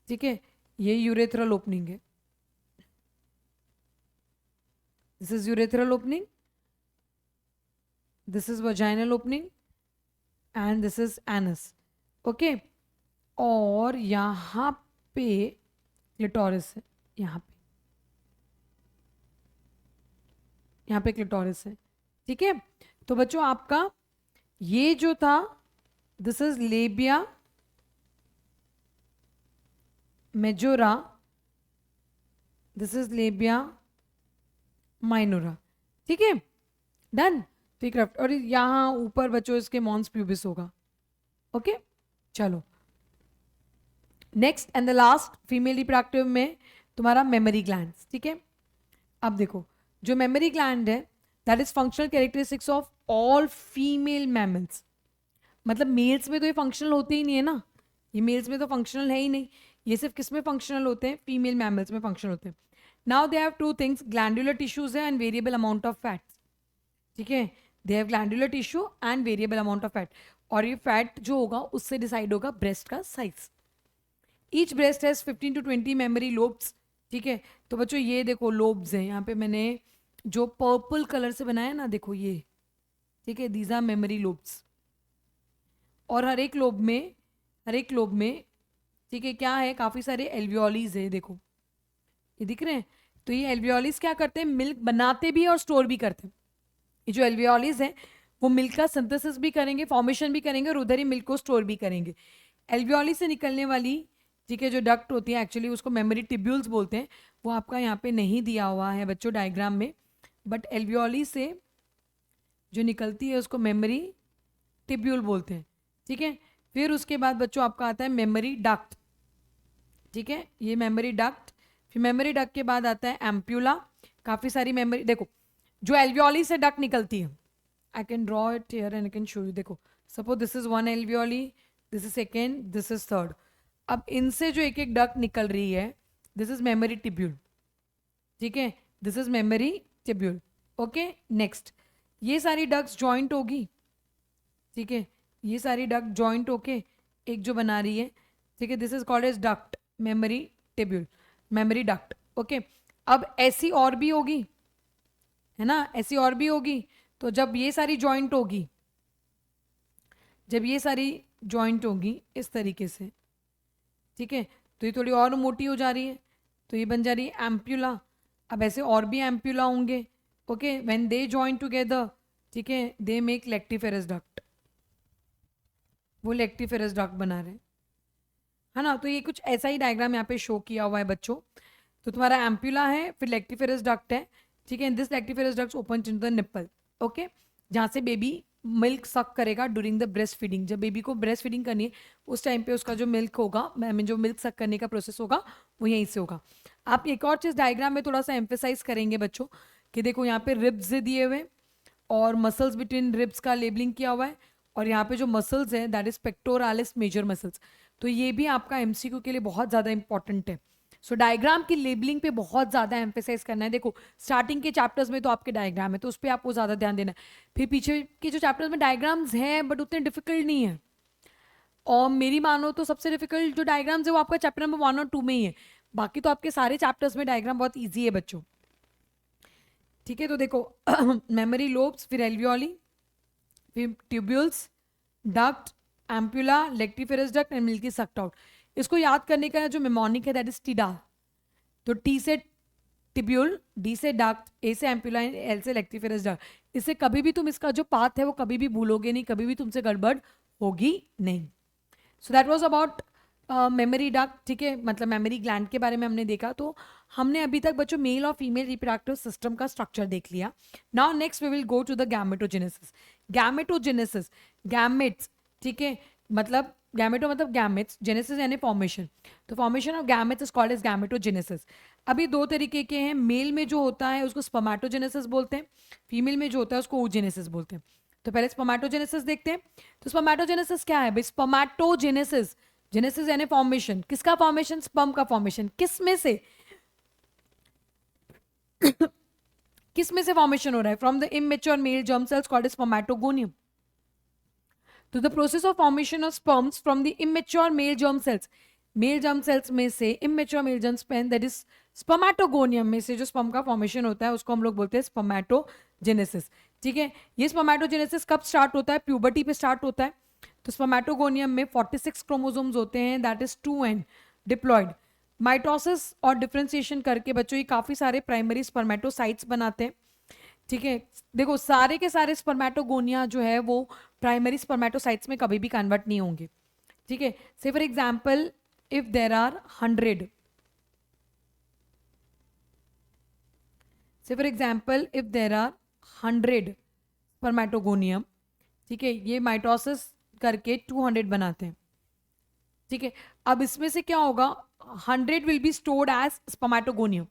ठीक है, ये यूरेथ्रल ओपनिंग है. This is urethral opening, this is vaginal opening and this is anus. Okay, और यहाँ पे क्लिटोरिस है, यहाँ पे क्लिटोरिस है. ठीक है, तो बच्चों आपका ये जो था this is labia majora, this is labia minora. ठीक है, डन. तो क्राफ्ट, और यहाँ ऊपर बच्चों इसके मॉन्स प्यूबिस होगा. ओके, चलो next and the last female reproductive में तुम्हारा मेमोरी ग्लैंड्स. ठीक है, अब देखो जो मेमोरी ग्लैंड है that is functional characteristics of all female mammals. मतलब मेल्स में तो ये फंक्शनल होते ही नहीं है ना, ये मेल्स में तो फंक्शनल है ही नहीं, ये सिर्फ किस में फंक्शनल होते हैं, फीमेल मैमल्स में फंक्शनल होते हैं. Now they have two things, glandular tissues है and variable amount of fats. ठीक है, they have glandular tissue and variable amount of fat. और ये फैट जो होगा उससे डिसाइड होगा ब्रेस्ट का size. Each breast has 15 to 20 memory lobes. ठीक है, तो बच्चों ये देखो लोब्स हैं, यहाँ पे मैंने जो पर्पल कलर से बनाया ना, देखो ये. ठीक है, दीज आर मेमोरी लोब्स. और हर एक लोब में ठीक है क्या है, काफ़ी सारे एल्वियोलीज है. देखो ये दिख रहे हैं. तो ये एल्वियोलीज क्या करते हैं, मिल्क बनाते भी और स्टोर भी करते हैं. ये जो एल्वियोलीज हैं वो मिल्क का सिंथेसिस भी करेंगे, फॉर्मेशन भी करेंगे, और उधर ही मिल्क को स्टोर भी करेंगे. एल्वियोली से निकलने वाली ठीक है जो डक्ट होती है, एक्चुअली उसको मेमोरी टिब्यूल्स बोलते हैं. वो आपका यहाँ पे नहीं दिया हुआ है बच्चों डायग्राम में, बट एल्वियोली से जो निकलती है उसको मेमोरी टिब्यूल बोलते हैं. ठीक है, फिर उसके बाद बच्चों आपका आता है मेमोरी डक्ट. ठीक है, ये मेमोरी डक्ट. फिर मेमोरी डक्ट के बाद आता है एम्प्यूला. काफ़ी सारी मेमोरी, देखो जो एल्वियोली से डक्ट निकलती है, I can draw it here and I can show you. देखो suppose this is one alveoli, this is second, this is third. अब इनसे जो एक एक डक्ट निकल रही है, दिस इज मेमोरी टिब्यूल. ठीक है, this is memory tubule. Okay, next ये सारी डक्ट्स जॉइंट होगी. ठीक है, ये सारी डक्ट जॉइंट होके एक जो बना रही है. ठीक है, this is called as duct, mammary tubule, mammary duct. Okay, अब ऐसी और भी होगी है ना, ऐसी और भी होगी. तो जब ये सारी जॉइंट होगी, इस तरीके से, ठीक है, तो ये थोड़ी और मोटी हो जा रही है, तो ये बन जा रही है एम्प्यूला. अब ऐसे और भी एम्प्यूला होंगे. Okay, when they join together, ठीक है, दे मेक लेक्टिफेरस डक्ट. वो लेक्टिफेरस डक्ट बना रहे हैं, है ना. तो ये कुछ ऐसा ही डायग्राम यहाँ पे शो किया हुआ है बच्चों. तो तुम्हारा एम्प्यूला है, फिर लेक्टिफेरस डक्ट है, ठीक है। This lactiferous duct open in the nipple, okay, जहाँ से बेबी मिल्क सक करेगा ड्यूरिंग द ब्रेस्ट फीडिंग। जब बेबी को ब्रेस्ट फीडिंग करनी है उस टाइम पे उसका जो मिल्क होगा, आई मीन जो मिल्क सक करने का प्रोसेस होगा वो यहीं से होगा। आप एक और चीज़ डायग्राम में थोड़ा सा एम्फेसाइज करेंगे बच्चों कि देखो यहाँ पे रिब्स दिए हुए और मसल्स बिटवीन रिब्स का लेबलिंग किया हुआ है, और यहाँ पे जो मसल्स है that is pectoralis major muscles. तो ये भी आपका एमसीक्यू के लिए बहुत ज़्यादा इंपॉर्टेंट है। सो डायग्राम की लेबलिंग पे बहुत ज़्यादा एम्फेसाइज करना है। देखो स्टार्टिंग के चैप्टर्स में तो आपके डायग्राम है तो उस पर आपको ज़्यादा ध्यान देना है, फिर पीछे के जो चैप्टर्स में डायग्राम्स हैं बट उतने डिफिकल्ट नहीं है। और मेरी मानो तो सबसे डिफिकल्ट जो डायग्राम्स है वो आपका चैप्टर नंबर 1 और 2 में ही है, बाकी तो आपके सारे चैप्टर्स में डायग्राम बहुत ईजी है बच्चों, ठीक है। तो देखो मेमोरी लोब्स, फिर एल्वियोली, फिर tubules, duct, ampulla, lactiferous duct and milky सक्ट out. इसको याद करने का जो मेमोनिक है दैट इज टीडा। तो टी से टिब्यूल, डी से डक्ट, ए से एम्पुला, एल से लेक्टिफेरस डक्ट। इससे कभी भी तुम इसका जो पाथ है वो कभी भी भूलोगे नहीं, कभी भी तुमसे गड़बड़ होगी नहीं। So that was about memory duct, ठीक है, मतलब मेमोरी ग्लैंड के बारे में हमने देखा। तो हमने अभी तक बच्चों मेल और फीमेल रिप्रोडक्टिव सिस्टम का स्ट्रक्चर देख लिया। Now next we will go to the gametogenesis. Gametogenesis, gametes, ठीक है, मतलब गैमेटो मतलब गैमेट्स, जेनेसिस यानी फॉर्मेशन। तो formation of gametes is called as gametogenesis. अभी दो तरीके के हैं, मेल में जो होता है उसको स्पर्मेटोजेनेसिस बोलते हैं, फीमेल में जो होता है उसको oogenesis बोलते हैं। तो पहले स्पर्मेटोजेनेसिस देखते हैं। तो स्पर्मेटोजेनेसिस क्या है भाई? स्पर्मेटोजेनेसिस, जेनेसिस यानी फॉर्मेशन, किसका फॉर्मेशन? स्पर्म का फॉर्मेशन। किस में से किस में से फॉर्मेशन हो रहा है? From the immature male germ cells called as spermatogonium. तो the process of formation of sperms from the immature male germ cells, male germ cells में से इमेच्योर मेल जर्म स्पेन दैट इज स्पर्मेटोगोनियम में से जो स्पर्म का फॉर्मेशन होता है उसको हम लोग बोलते हैं स्पर्मेटोजेनेसिस, ठीक है। ये स्पर्मेटोजेनेसिस कब स्टार्ट होता है? प्यूबर्टी पे स्टार्ट होता है। तो स्पर्मेटोगोनियम में 46 क्रोमोसोम्स होते हैं that is 2n diploid. Mitosis और डिफरेंशिएशन करके बच्चों ये काफी सारे प्राइमरी स्पर्मेटोसाइट्स बनाते हैं, ठीक है। देखो सारे के सारे स्पर्मेटोगोनिया जो है वो प्राइमरी स्पर्मेटोसाइट्स में कभी भी कन्वर्ट नहीं होंगे, ठीक है। Say for example if there are 100, say for example if there are 100 spermatogonium, ठीक है, ये माइटोसिस करके 200 बनाते हैं, ठीक है। अब इसमें से क्या होगा? 100 will be stored as spermatogonium.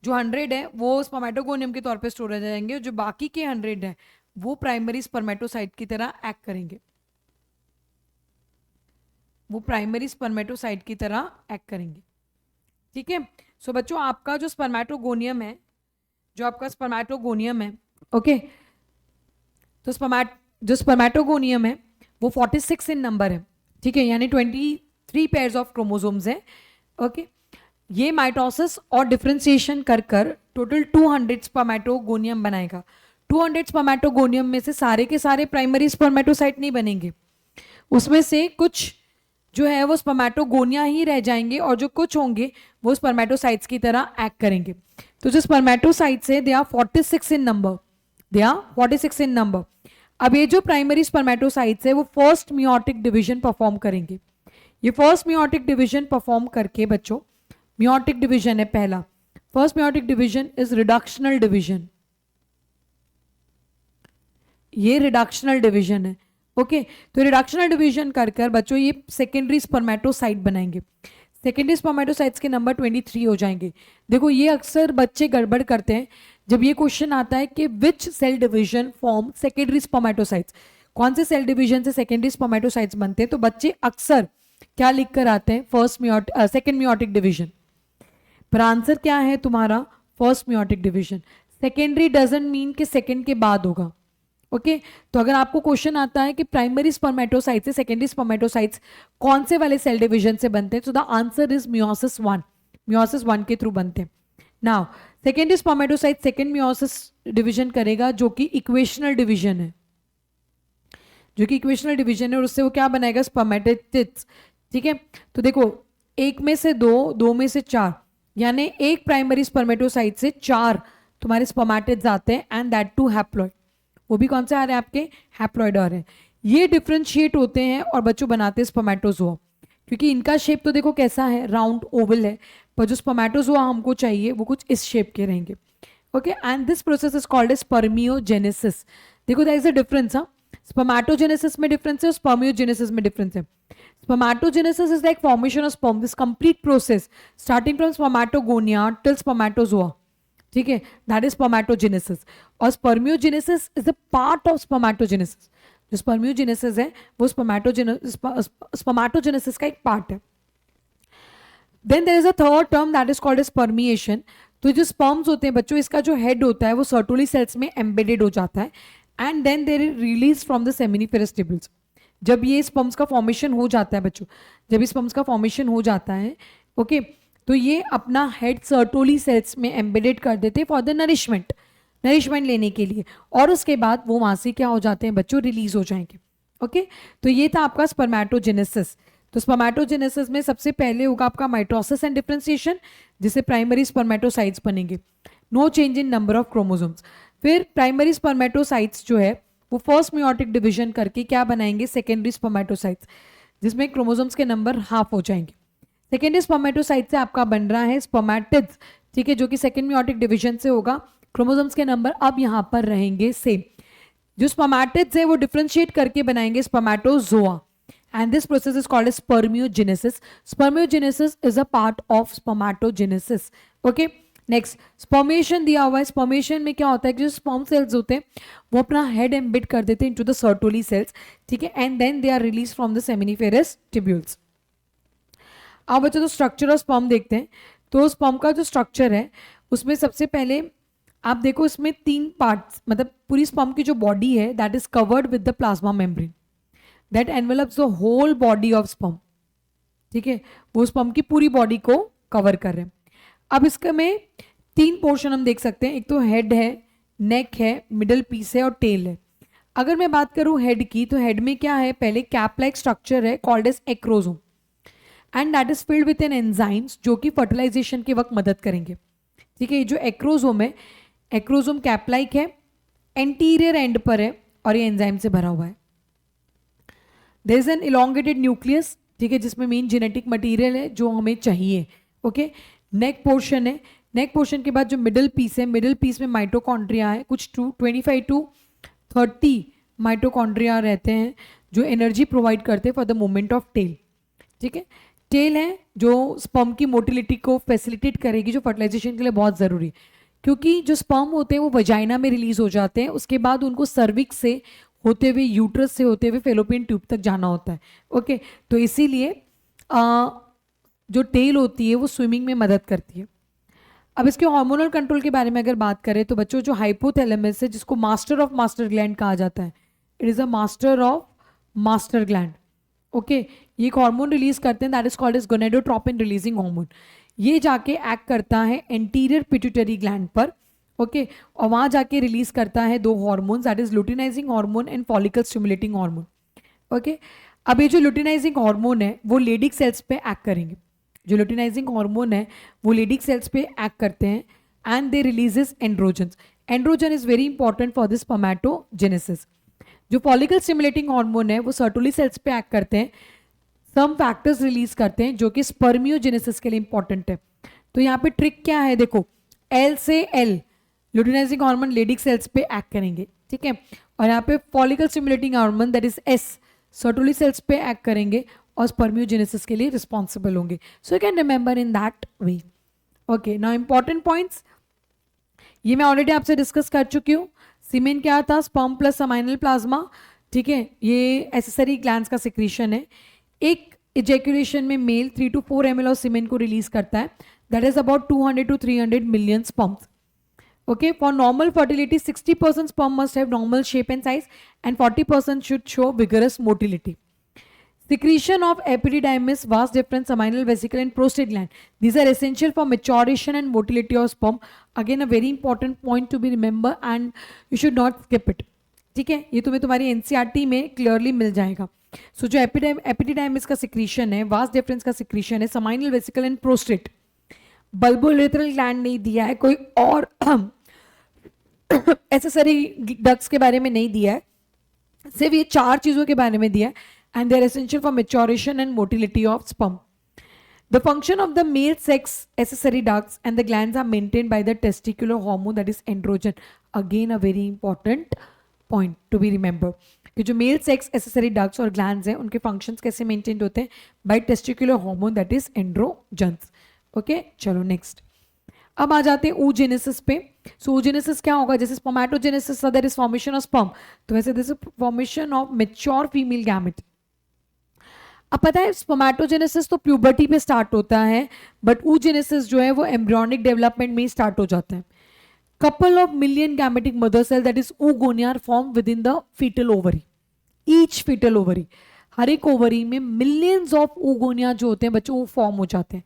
जो 100 है वो स्पर्मेटोगोनियम के तौर पे स्टोर हो जाएंगे, और जो बाकी के 100 है वो प्राइमरी स्पर्मेटोसाइट की तरह एक्ट करेंगे, वो प्राइमरी स्पर्मेटोसाइट की तरह एक्ट करेंगे, ठीक है। सो बच्चों आपका जो स्पर्मेटोगोनियम है, जो आपका स्पर्मेटोगोनियम है, ओके, तो जो स्पर्मेटोगोनियम है वो 46 इन नंबर है, ठीक है, यानी 23 पेयर्स ऑफ क्रोमोसोम्स है, ओके। ये माइटोसिस और डिफरेंशिएशन कर कर टोटल 200 स्पर्मेटोगोनियम बनाएगा। 200 स्पर्मेटोगोनियम में से सारे के सारे प्राइमरी स्पर्मेटोसाइट नहीं बनेंगे, उसमें से कुछ जो है वो स्पर्मेटोगोनिया ही रह जाएंगे, और जो कुछ होंगे वो स्पर्मेटोसाइट्स की तरह एक्ट करेंगे। तो जो स्पर्मेटोसाइट्स है they are 46 in number, they are 46 in number. अब ये जो प्राइमरी स्पर्मेटोसाइट्स है वो फर्स्ट मियोटिक डिवीजन परफॉर्म करेंगे। ये फर्स्ट मियोटिक डिवीजन परफॉर्म करके बच्चों, मियोटिक डिवीजन है पहला, first meiotic division is reductional division, ये रिडक्शनल डिवीजन है, ओके। तो रिडक्शनल डिवीजन कर कर बच्चों ये सेकेंडरी स्पर्मेटोसाइट बनाएंगे। सेकेंडरी स्पर्मेटोसाइट्स के नंबर 23 हो जाएंगे। देखो ये अक्सर बच्चे गड़बड़ करते हैं जब ये क्वेश्चन आता है कि which cell division form secondary spermatocytes, कौन से सेल डिवीजन से सेकेंडरी स्पर्मेटोसाइट्स बनते हैं, तो बच्चे अक्सर क्या लिख कर आते हैं? Second meiotic division. पर आंसर क्या है तुम्हारा? First meiotic division. Secondary doesn't mean कि सेकेंड के बाद होगा, ओके। तो अगर आपको क्वेश्चन आता है कि प्राइमरी स्पर्मेटोसाइट से सेकेंडरी स्पर्मेटोसाइट्स कौन से वाले सेल डिवीजन से बनते हैं, तो the answer is meiosis 1, meiosis 1 के थ्रू बनते हैं। Now secondary spermatocyte second meiosis division करेगा जो कि इक्वेशनल डिवीजन है, जो कि इक्वेशनल डिवीजन है, और उससे वो क्या बनाएगा? स्पर्मेटिड्स, ठीक है। तो देखो एक में से दो, दो में से चार, यानी एक प्राइमरी स्पर्मेटोसाइट से 4 तुम्हारे स्पर्मेटिड्स आते हैं, एंड दैट टू हैप्लॉइड। वो भी कौन से आ रहे हैं? आपके हैप्लॉइड आ रहे हैं। ये डिफ्रेंशिएट होते हैं और बच्चों बनाते हैं स्पर्मेटोजोआ। क्योंकि इनका शेप तो देखो कैसा है, राउंड ओवल है, पर जो स्पर्मेटोजोआ हमको चाहिए वो कुछ इस शेप के रहेंगे. Okay, and this process is called as spermiogenesis. देखो देयर इज अ डिफरेंस. हाँ, स्पर्मेटोजेनेसिस में डिफरेंस है और स्पर्मियोजेनेसिस में डिफरेंस है. Spermatogenesis is like formation of sperm, this complete process starting from spermatogonia till spermatozoa. ठीक है, that is spermatogenesis. और spermiogenesis is a part of spermatogenesis. जो spermiogenesis है वो spermatogenesis का एक part है. Then there is a third term that is called as permeation. तो जो sperms होते हैं बच्चों, इसका जो head होता है वो Sertoli cells में embedded हो जाता है and then they are released from the seminiferous tubules. जब ये स्पर्म्स का फॉर्मेशन हो जाता है बच्चों, जब इस स्पर्म्स का फॉर्मेशन हो जाता है, ओके, तो ये अपना हेड सर्टोली सेल्स में एम्बेडेड कर देते हैं फॉर द नरिशमेंट लेने के लिए, और उसके बाद वो वहाँ से क्या हो जाते हैं बच्चों, रिलीज हो जाएंगे. ओके, तो ये था आपका स्पर्मेटोजेनेसिस. तो स्पर्मेटोजेनेसिस में सबसे पहले होगा आपका माइटोसिस एंड डिफरेंशिएशन, जिससे प्राइमरी स्पर्मेटोसाइट्स बनेंगे. No change in number of chromosomes. फिर प्राइमरी स्पर्मेटोसाइट्स जो है वो फर्स्ट मियोटिक डिवीजन करके क्या बनाएंगे, सेकेंडरी स्पर्मेटोसाइट्स, जिसमें क्रोमोसोम्स के नंबर हाफ हो जाएंगे. सेकेंडरी स्पर्मेटोसाइट से आपका बन रहा है स्पर्मेटिड्स, ठीक है, जो कि सेकेंड मियोटिक डिवीजन से होगा. क्रोमोसोम्स के नंबर अब यहाँ पर रहेंगे सेम. जो स्पर्मेटिड्स है वो डिफरेंशिएट करके बनाएंगे spermatozoa, and this process is called spermiogenesis. Spermiogenesis is a part of spermatogenesis. Okay, next spermiation दिया हुआ है. स्पर्मेशन में क्या होता है कि जो स्पर्म सेल्स होते हैं वो अपना हेड एम्बिड कर देते हैं इनटू द सर्टोली सेल्स, ठीक है, and then they are release from the seminiferous tubules. अब बच्चों तो स्ट्रक्चर ऑफ स्पर्म देखते हैं. तो स्पर्म का जो स्ट्रक्चर है उसमें सबसे पहले आप देखो, इसमें 3 पार्ट्स, मतलब पूरी स्पर्म की जो बॉडी है that is covered with the plasma membrane that envelops the whole body of sperm. ठीक है, वो स्पर्म की पूरी बॉडी को कवर कर रहे हैं. अब इसके में 3 पोर्शन हम देख सकते हैं. एक तो हेड है, नेक है, मिडल पीस है और टेल है. अगर मैं बात करूं हेड की, तो हेड में क्या है, पहले कैप लाइक स्ट्रक्चर है called as acrosome, and that is filled with an enzymes जो कि फर्टिलाइजेशन के वक्त मदद करेंगे. ठीक है, ये जो एक्रोसोम है, एक्रोसोम कैप लाइक है, एंटीरियर एंड पर है और ये एंजाइम से भरा हुआ है. There is an elongated nucleus, ठीक है, जिसमें मेन जेनेटिक मटेरियल है जो हमें चाहिए. ओके, नेक पोर्शन है. नेक पोर्शन के बाद जो मिडल पीस है, मिडल पीस में माइटोकॉन्ड्रिया है, कुछ 25 to 30 माइटोकॉन्ड्रिया रहते हैं जो एनर्जी प्रोवाइड करते हैं for the movement of tail. ठीक है, टेल है जो स्पर्म की मोटिलिटी को फैसिलिटेट करेगी, जो फर्टिलाइजेशन के लिए बहुत ज़रूरी है, क्योंकि जो स्पर्म होते हैं वो वजाइना में रिलीज हो जाते हैं, उसके बाद उनको सर्विक्स से होते हुए, यूट्रस से होते हुए फेलोपियन ट्यूब तक जाना होता है. ओके, तो इसीलिए जो टेल होती है वो स्विमिंग में मदद करती है. अब इसके हार्मोनल कंट्रोल के बारे में अगर बात करें तो बच्चों, जो हाइपोथैलेमस है, जिसको मास्टर ऑफ मास्टर ग्लैंड कहा जाता है, it is a master of master gland. Okay, ये एक हार्मोन रिलीज करते हैं that is called as gonadotropin releasing hormone. ये जाके एक्ट करता है एंटीरियर पिट्यूटरी ग्लैंड पर. ओके, और वहाँ जाके रिलीज करता है 2 hormone, that is luteinizing hormone and follicle stimulating hormone. Okay, अब ये जो लुटिनाइजिंग हार्मोन है वो लेडिक सेल्स पे एक्ट करेंगे. जो लुटिनाइजिंग हार्मोन है वो लेडिक सेल्स पे एक्ट करते हैं and they releases androgens. Androgen is very important for this spermatogenesis. जो फॉलिकल स्टिमुलेटिंग हार्मोन है वो सर्टोली सेल्स पे एक्ट करते हैं, सम फैक्टर्स रिलीज करते हैं जो कि स्पर्मियोजेनेसिस के लिए इंपॉर्टेंट है. तो यहाँ पे ट्रिक क्या है, देखो, एल से L luteinising hormone Leydig cells पे एक्ट करेंगे. ठीक है, और यहाँ पे follicle stimulating hormone that is S Sertoli cells पे एक्ट करेंगे और स्पर्मियोजेनेसिस के लिए रिस्पॉन्सिबल होंगे. So you can remember in that way. Okay, now important points ये मैं ऑलरेडी आपसे डिस्कस कर चुकी हूँ. सीमेन क्या था, स्पर्म प्लस समाइनल प्लाज्मा. ठीक है, ये एसेसरी ग्लैंड्स का सिक्रीशन है. एक इजैक्यूलेशन में मेल 3 to 4 ml ऑफ सीमेन को रिलीज करता है, that is about 200 to 300 million sperms. Okay, for normal fertility 60% sperm must have normal shape and size and 40% should show vigorous motility. Secretion of epididymis, vas deferens, seminal vesicle and prostate gland. These are essential for maturation and motility of sperm. Again a very important point to be remember and you should not skip it. ठीक है, ये तुम्हें तुम्हारी NCERT में क्लियरली मिल जाएगा. सो जो एपिडिडाइमिस का सिक्रीशन है, वास डिफरेंस का सिक्रीशन है, seminal vesicle and prostate. Bulbourethral gland नहीं दिया है, कोई और एसेसरी डक्ट्स के बारे में नहीं दिया है, सिर्फ ये 4 चीज़ों के बारे में दिया है. and they are essential for maturation and motility of sperm. The function of the male sex accessory ducts and the glands are maintained by the testicular hormone, that is androgen. Again a very important point to be remembered कि जो मेल सेक्स एसेसरी डक्ट्स और ग्लैंड्स हैं उनके फंक्शंस कैसे मेंटेन होते हैं, by testicular hormone that is androgens. Okay, चलो नेक्स्ट. अब आ जाते हैं oogenesis पे. सो oogenesis क्या होगा, जैसे spermatogenesis that is formation of sperm, तो वैसे this is formation of mature female gamete. अब पता है स्पर्मेटोजेनेसिस तो प्यूबर्टी पे स्टार्ट होता है, बट oogenesis जो है वो एम्ब्रियोनिक डेवलपमेंट में ही स्टार्ट हो जाता है. couple of million gametic mother cell that is oogonia are formed within the fetal ovary. each fetal ovary, हर एक ओवरी में मिलियंस ऑफ oogonia जो होते हैं बच्चों वो फॉर्म हो जाते हैं.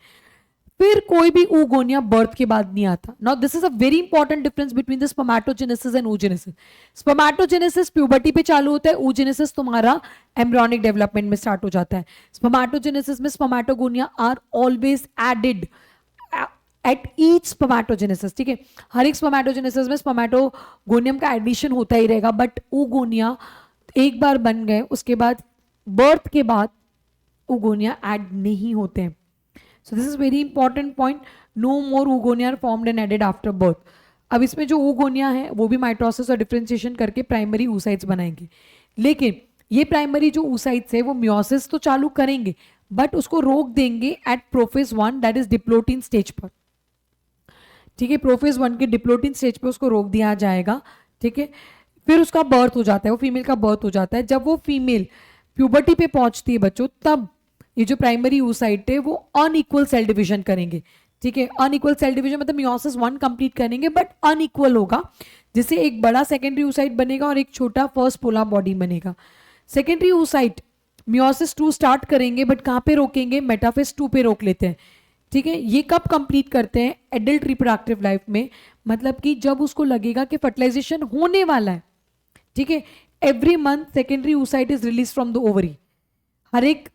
फिर कोई भी oogonia बर्थ के बाद नहीं आता. Now this is a very important difference between the spermatogenesis and oogenesis. Spermatogenesis puberty पे चालू होता है, oogenesis तुम्हारा एम्ब्रियोनिक डेवलपमेंट में स्टार्ट हो जाता है. स्पर्मेटोजेनेसिस में spermatogonia are always added at each spermatogenesis. ठीक है, हर एक स्पर्मेटोजेनेसिस में स्पर्मेटोगोनियम का एडिशन होता ही रहेगा, बट oogonia एक बार बन गए उसके बाद बर्थ के बाद oogonia ऐड नहीं होते हैं. So this is very important point. No more oogonia are formed and added after birth. अब इसमें जो oogonia है वो भी माइटोसिस और डिफरेंशिएशन करके प्राइमरी oocytes बनाएंगे, लेकिन ये प्राइमरी जो oocytes है वो म्योसिस तो चालू करेंगे बट उसको रोक देंगे at prophase 1 that is diplotene stage पर. ठीक है, प्रोफेज 1 के डिप्लोटिन स्टेज पे उसको रोक दिया जाएगा. ठीक है, फिर उसका बर्थ हो जाता है, वो फीमेल का बर्थ हो जाता है. जब वो फीमेल प्यूबर्टी पे पहुंचती है बच्चों, तब ये जो प्राइमरी oocyte है वो अनइक्वल सेल डिवीजन करेंगे. ठीक है, अनइक्वल सेल डिवीजन मतलब म्योसिस 1 कंप्लीट करेंगे बट अनइक्वल होगा, जिससे एक बड़ा सेकेंडरी oocyte बनेगा और एक छोटा फर्स्ट पोलर बॉडी बनेगा. सेकेंडरी oocyte म्योसिस 2 स्टार्ट करेंगे बट कहाँ पे रोकेंगे, मेटाफेज 2 पे रोक लेते हैं. ठीक है, ये कब कंप्लीट करते हैं, एडल्ट रिप्रोडक्टिव लाइफ में, मतलब कि जब उसको लगेगा कि फर्टिलाइजेशन होने वाला है. ठीक है, every month secondary oocyte is release from the ovary. हर एक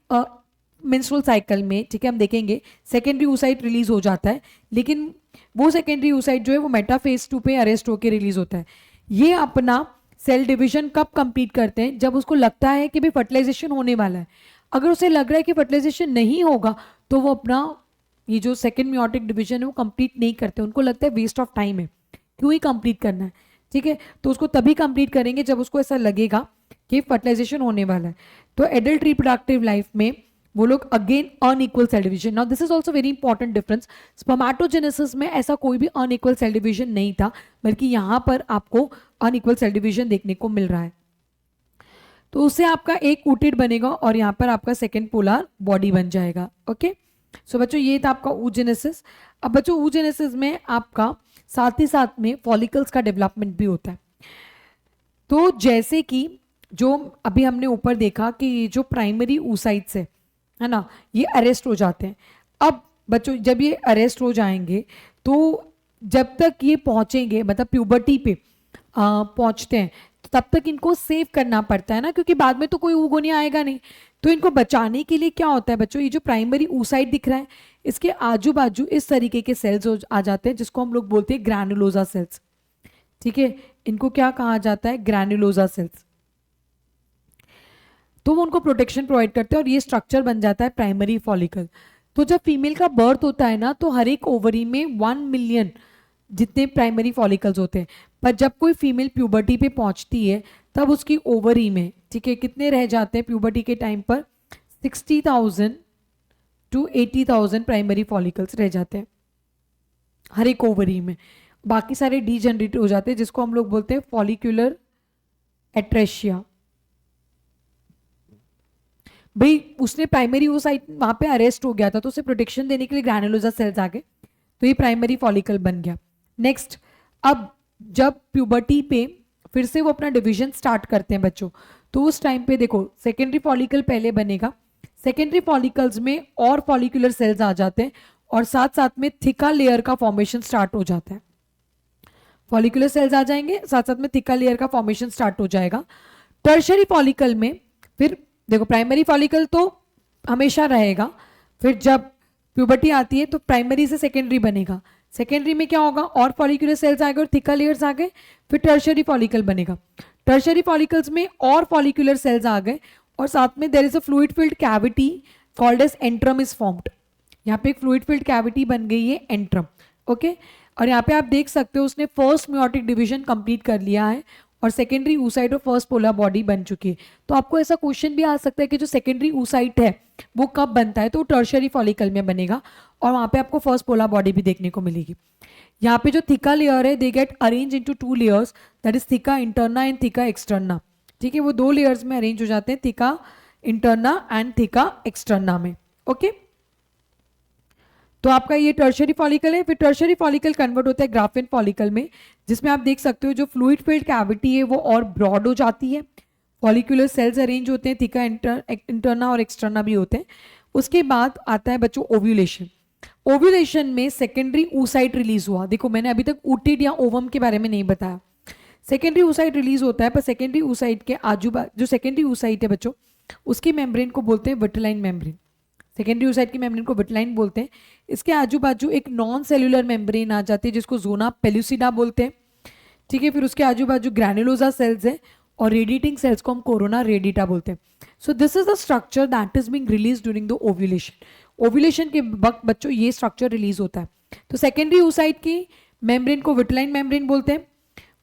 मेंस्ट्रुअल साइकिल में, ठीक है, हम देखेंगे सेकेंडरी oocyte रिलीज हो जाता है, लेकिन वो सेकेंडरी oocyte जो है वो मेटाफेज 2 पे अरेस्ट होकर रिलीज होता है. ये अपना सेल डिवीजन कब कंप्लीट करते हैं, जब उसको लगता है कि भाई फर्टिलाइजेशन होने वाला है. अगर उसे लग रहा है कि फर्टिलाइजेशन नहीं होगा तो वो अपना ये जो सेकेंड म्योटिक डिवीजन है वो कंप्लीट नहीं करते. उनको लगता है वेस्ट ऑफ टाइम है, क्यों ही कंप्लीट करना है. ठीक है, तो उसको तभी कंप्लीट करेंगे जब उसको ऐसा लगेगा कि फर्टिलाइजेशन होने वाला है. तो एडल्ट रिप्रोडक्टिव लाइफ में वो लोग again unequal cell division. Now this is also very important difference. Spermatogenesis में ऐसा कोई भी अनइक्वल सेल डिवीजन नहीं था, बल्कि यहाँ पर आपको अनइक्वल सेल डिवीजन देखने को मिल रहा है. तो उससे आपका एक ऊटेड बनेगा और यहाँ पर आपका सेकेंड पोलर बॉडी बन जाएगा. ओके, सो बच्चों ये था आपका oogenesis. अब बच्चों oogenesis में आपका साथ ही साथ में फॉलिकल्स का डेवलपमेंट भी होता है. तो जैसे कि जो अभी हमने ऊपर देखा कि ये जो प्राइमरी oocytes है ना, ये अरेस्ट हो जाते हैं. अब बच्चों जब ये अरेस्ट हो जाएंगे तो जब तक ये पहुंचेंगे, मतलब प्यूबर्टी पे पहुंचते हैं, तो तब तक इनको सेव करना पड़ता है ना, क्योंकि बाद में तो कोई oogonia आएगा नहीं. तो इनको बचाने के लिए क्या होता है बच्चों, ये जो प्राइमरी oocyte दिख रहा है इसके आजू बाजू इस तरीके के सेल्स आ जाते हैं जिसको हम लोग बोलते हैं ग्रैनुलोसा सेल्स. ठीक है, इनको क्या कहा जाता है, ग्रैनुलोसा सेल्स. तो वो उनको प्रोटेक्शन प्रोवाइड करते हैं और ये स्ट्रक्चर बन जाता है प्राइमरी फॉलिकल. तो जब फीमेल का बर्थ होता है ना, तो हर एक ओवरी में 1 मिलियन जितने प्राइमरी फॉलिकल्स होते हैं, पर जब कोई फीमेल प्यूबर्टी पे पहुंचती है तब उसकी ओवरी में, ठीक है, कितने रह जाते हैं प्यूबर्टी के टाइम पर, 60,000 to 80,000 प्राइमरी फॉलिकल्स रह जाते हैं हर एक ओवरी में. बाकी सारे डीजनरेट हो जाते हैं जिसको हम लोग बोलते हैं फॉलिक्यूलर एट्रेशिया. भाई उसने प्राइमरी oocyte वहां पे अरेस्ट हो गया था तो उसे प्रोटेक्शन देने के लिए ग्रैनुलोसा सेल्स आ गए, तो ये प्राइमरी फॉलिकल बन गया. नेक्स्ट, अब जब प्यूबर्टी पे फिर से वो अपना डिवीजन स्टार्ट करते हैं बच्चों, तो उस टाइम पे देखो सेकेंडरी फॉलिकल पहले बनेगा. सेकेंडरी फॉलिकल्स में और फॉलिकुलर सेल्स आ जाते हैं और साथ साथ में थिका लेयर का फॉर्मेशन स्टार्ट हो जाता है. फॉलिकुलर सेल्स आ जाएंगे, साथ साथ में थिका लेयर का फॉर्मेशन स्टार्ट हो जाएगा. टर्शरी फॉलिकल में फिर देखो प्राइमरी फॉलिकल तो हमेशा रहेगा, फिर जब प्यूबर्टी आती है तो प्राइमरी से सेकेंडरी बनेगा. सेकेंडरी में क्या होगा, और फॉलिकुलर सेल्स आ गए और थिका लेयर्स आ गए, फिर टर्शरी फॉलिकल बनेगा. टर्शरी फॉलिकल्स में और फॉलिकुलर सेल्स आ गए और साथ में there is a fluid filled cavity called as antrum is formed. यहाँ पे एक फ्लूइड फिल्ड कैविटी बन गई है एंट्रम। ओके, और यहाँ पे आप देख सकते हो उसने फर्स्ट म्योटिक डिवीजन कंप्लीट कर लिया है और सेकेंडरी oocyte और फर्स्ट पोलर बॉडी बन चुकी है। तो आपको ऐसा क्वेश्चन भी आ सकता है कि जो सेकेंडरी oocyte है वो कब बनता है, तो टर्शियरी फॉलिकल में बनेगा और वहाँ पे आपको फर्स्ट पोलर बॉडी भी देखने को मिलेगी। यहाँ पे जो थिका लेयर है they get arrange into 2 layers, that is theca interna and theca externa. ठीक है, वो 2 लेयर्स में अरेंज हो जाते हैं, थिका इंटरना एंड थिका एक्सटर्ना में। ओके, तो आपका ये टर्शियरी फॉलिकल है। फिर टर्शियरी फॉलिकल कन्वर्ट होता है ग्राफिन फॉलिकल में, जिसमें आप देख सकते हो जो फ्लूइड फिल्ड कैविटी है वो और ब्रॉड हो जाती है, फॉलिकुलर सेल्स अरेंज होते हैं, थिका इंटरना और एक्सटर्ना भी होते हैं। उसके बाद आता है बच्चों ओव्यूलेशन। ओव्यूलेशन में सेकेंडरी oocyte रिलीज हुआ। देखो मैंने अभी तक ऊटिड या ओवम के बारे में नहीं बताया। सेकेंडरी oocyte रिलीज होता है, पर सेकेंडरी oocyte के आजू बाजू जो सेकेंडरी oocyte है बच्चों उसकी मेम्ब्रेन को बोलते हैं विट्रिलाइन मेम्ब्रेन। सेकेंडरी oocyte की मेम्ब्रेन को विट्रिलाइन बोलते हैं। इसके आजू बाजू एक नॉन सेल्यूलर मेम्ब्रेन आ जाती है जिसको जोना पेलुसिडा बोलते हैं। ठीक है, फिर उसके आजू बाजू ग्रैनुलोसा सेल्स है और रेडिएटिंग सेल्स को हम कोरोना रेडिटा बोलते हैं। So this is the structure that is being release during the ovulation. Ovulation के वक्त बच्चों ये स्ट्रक्चर रिलीज होता है। तो सेकेंडरी oocyte की मेम्ब्रेन को विट्रिलाइन मेम्ब्रेन बोलते हैं।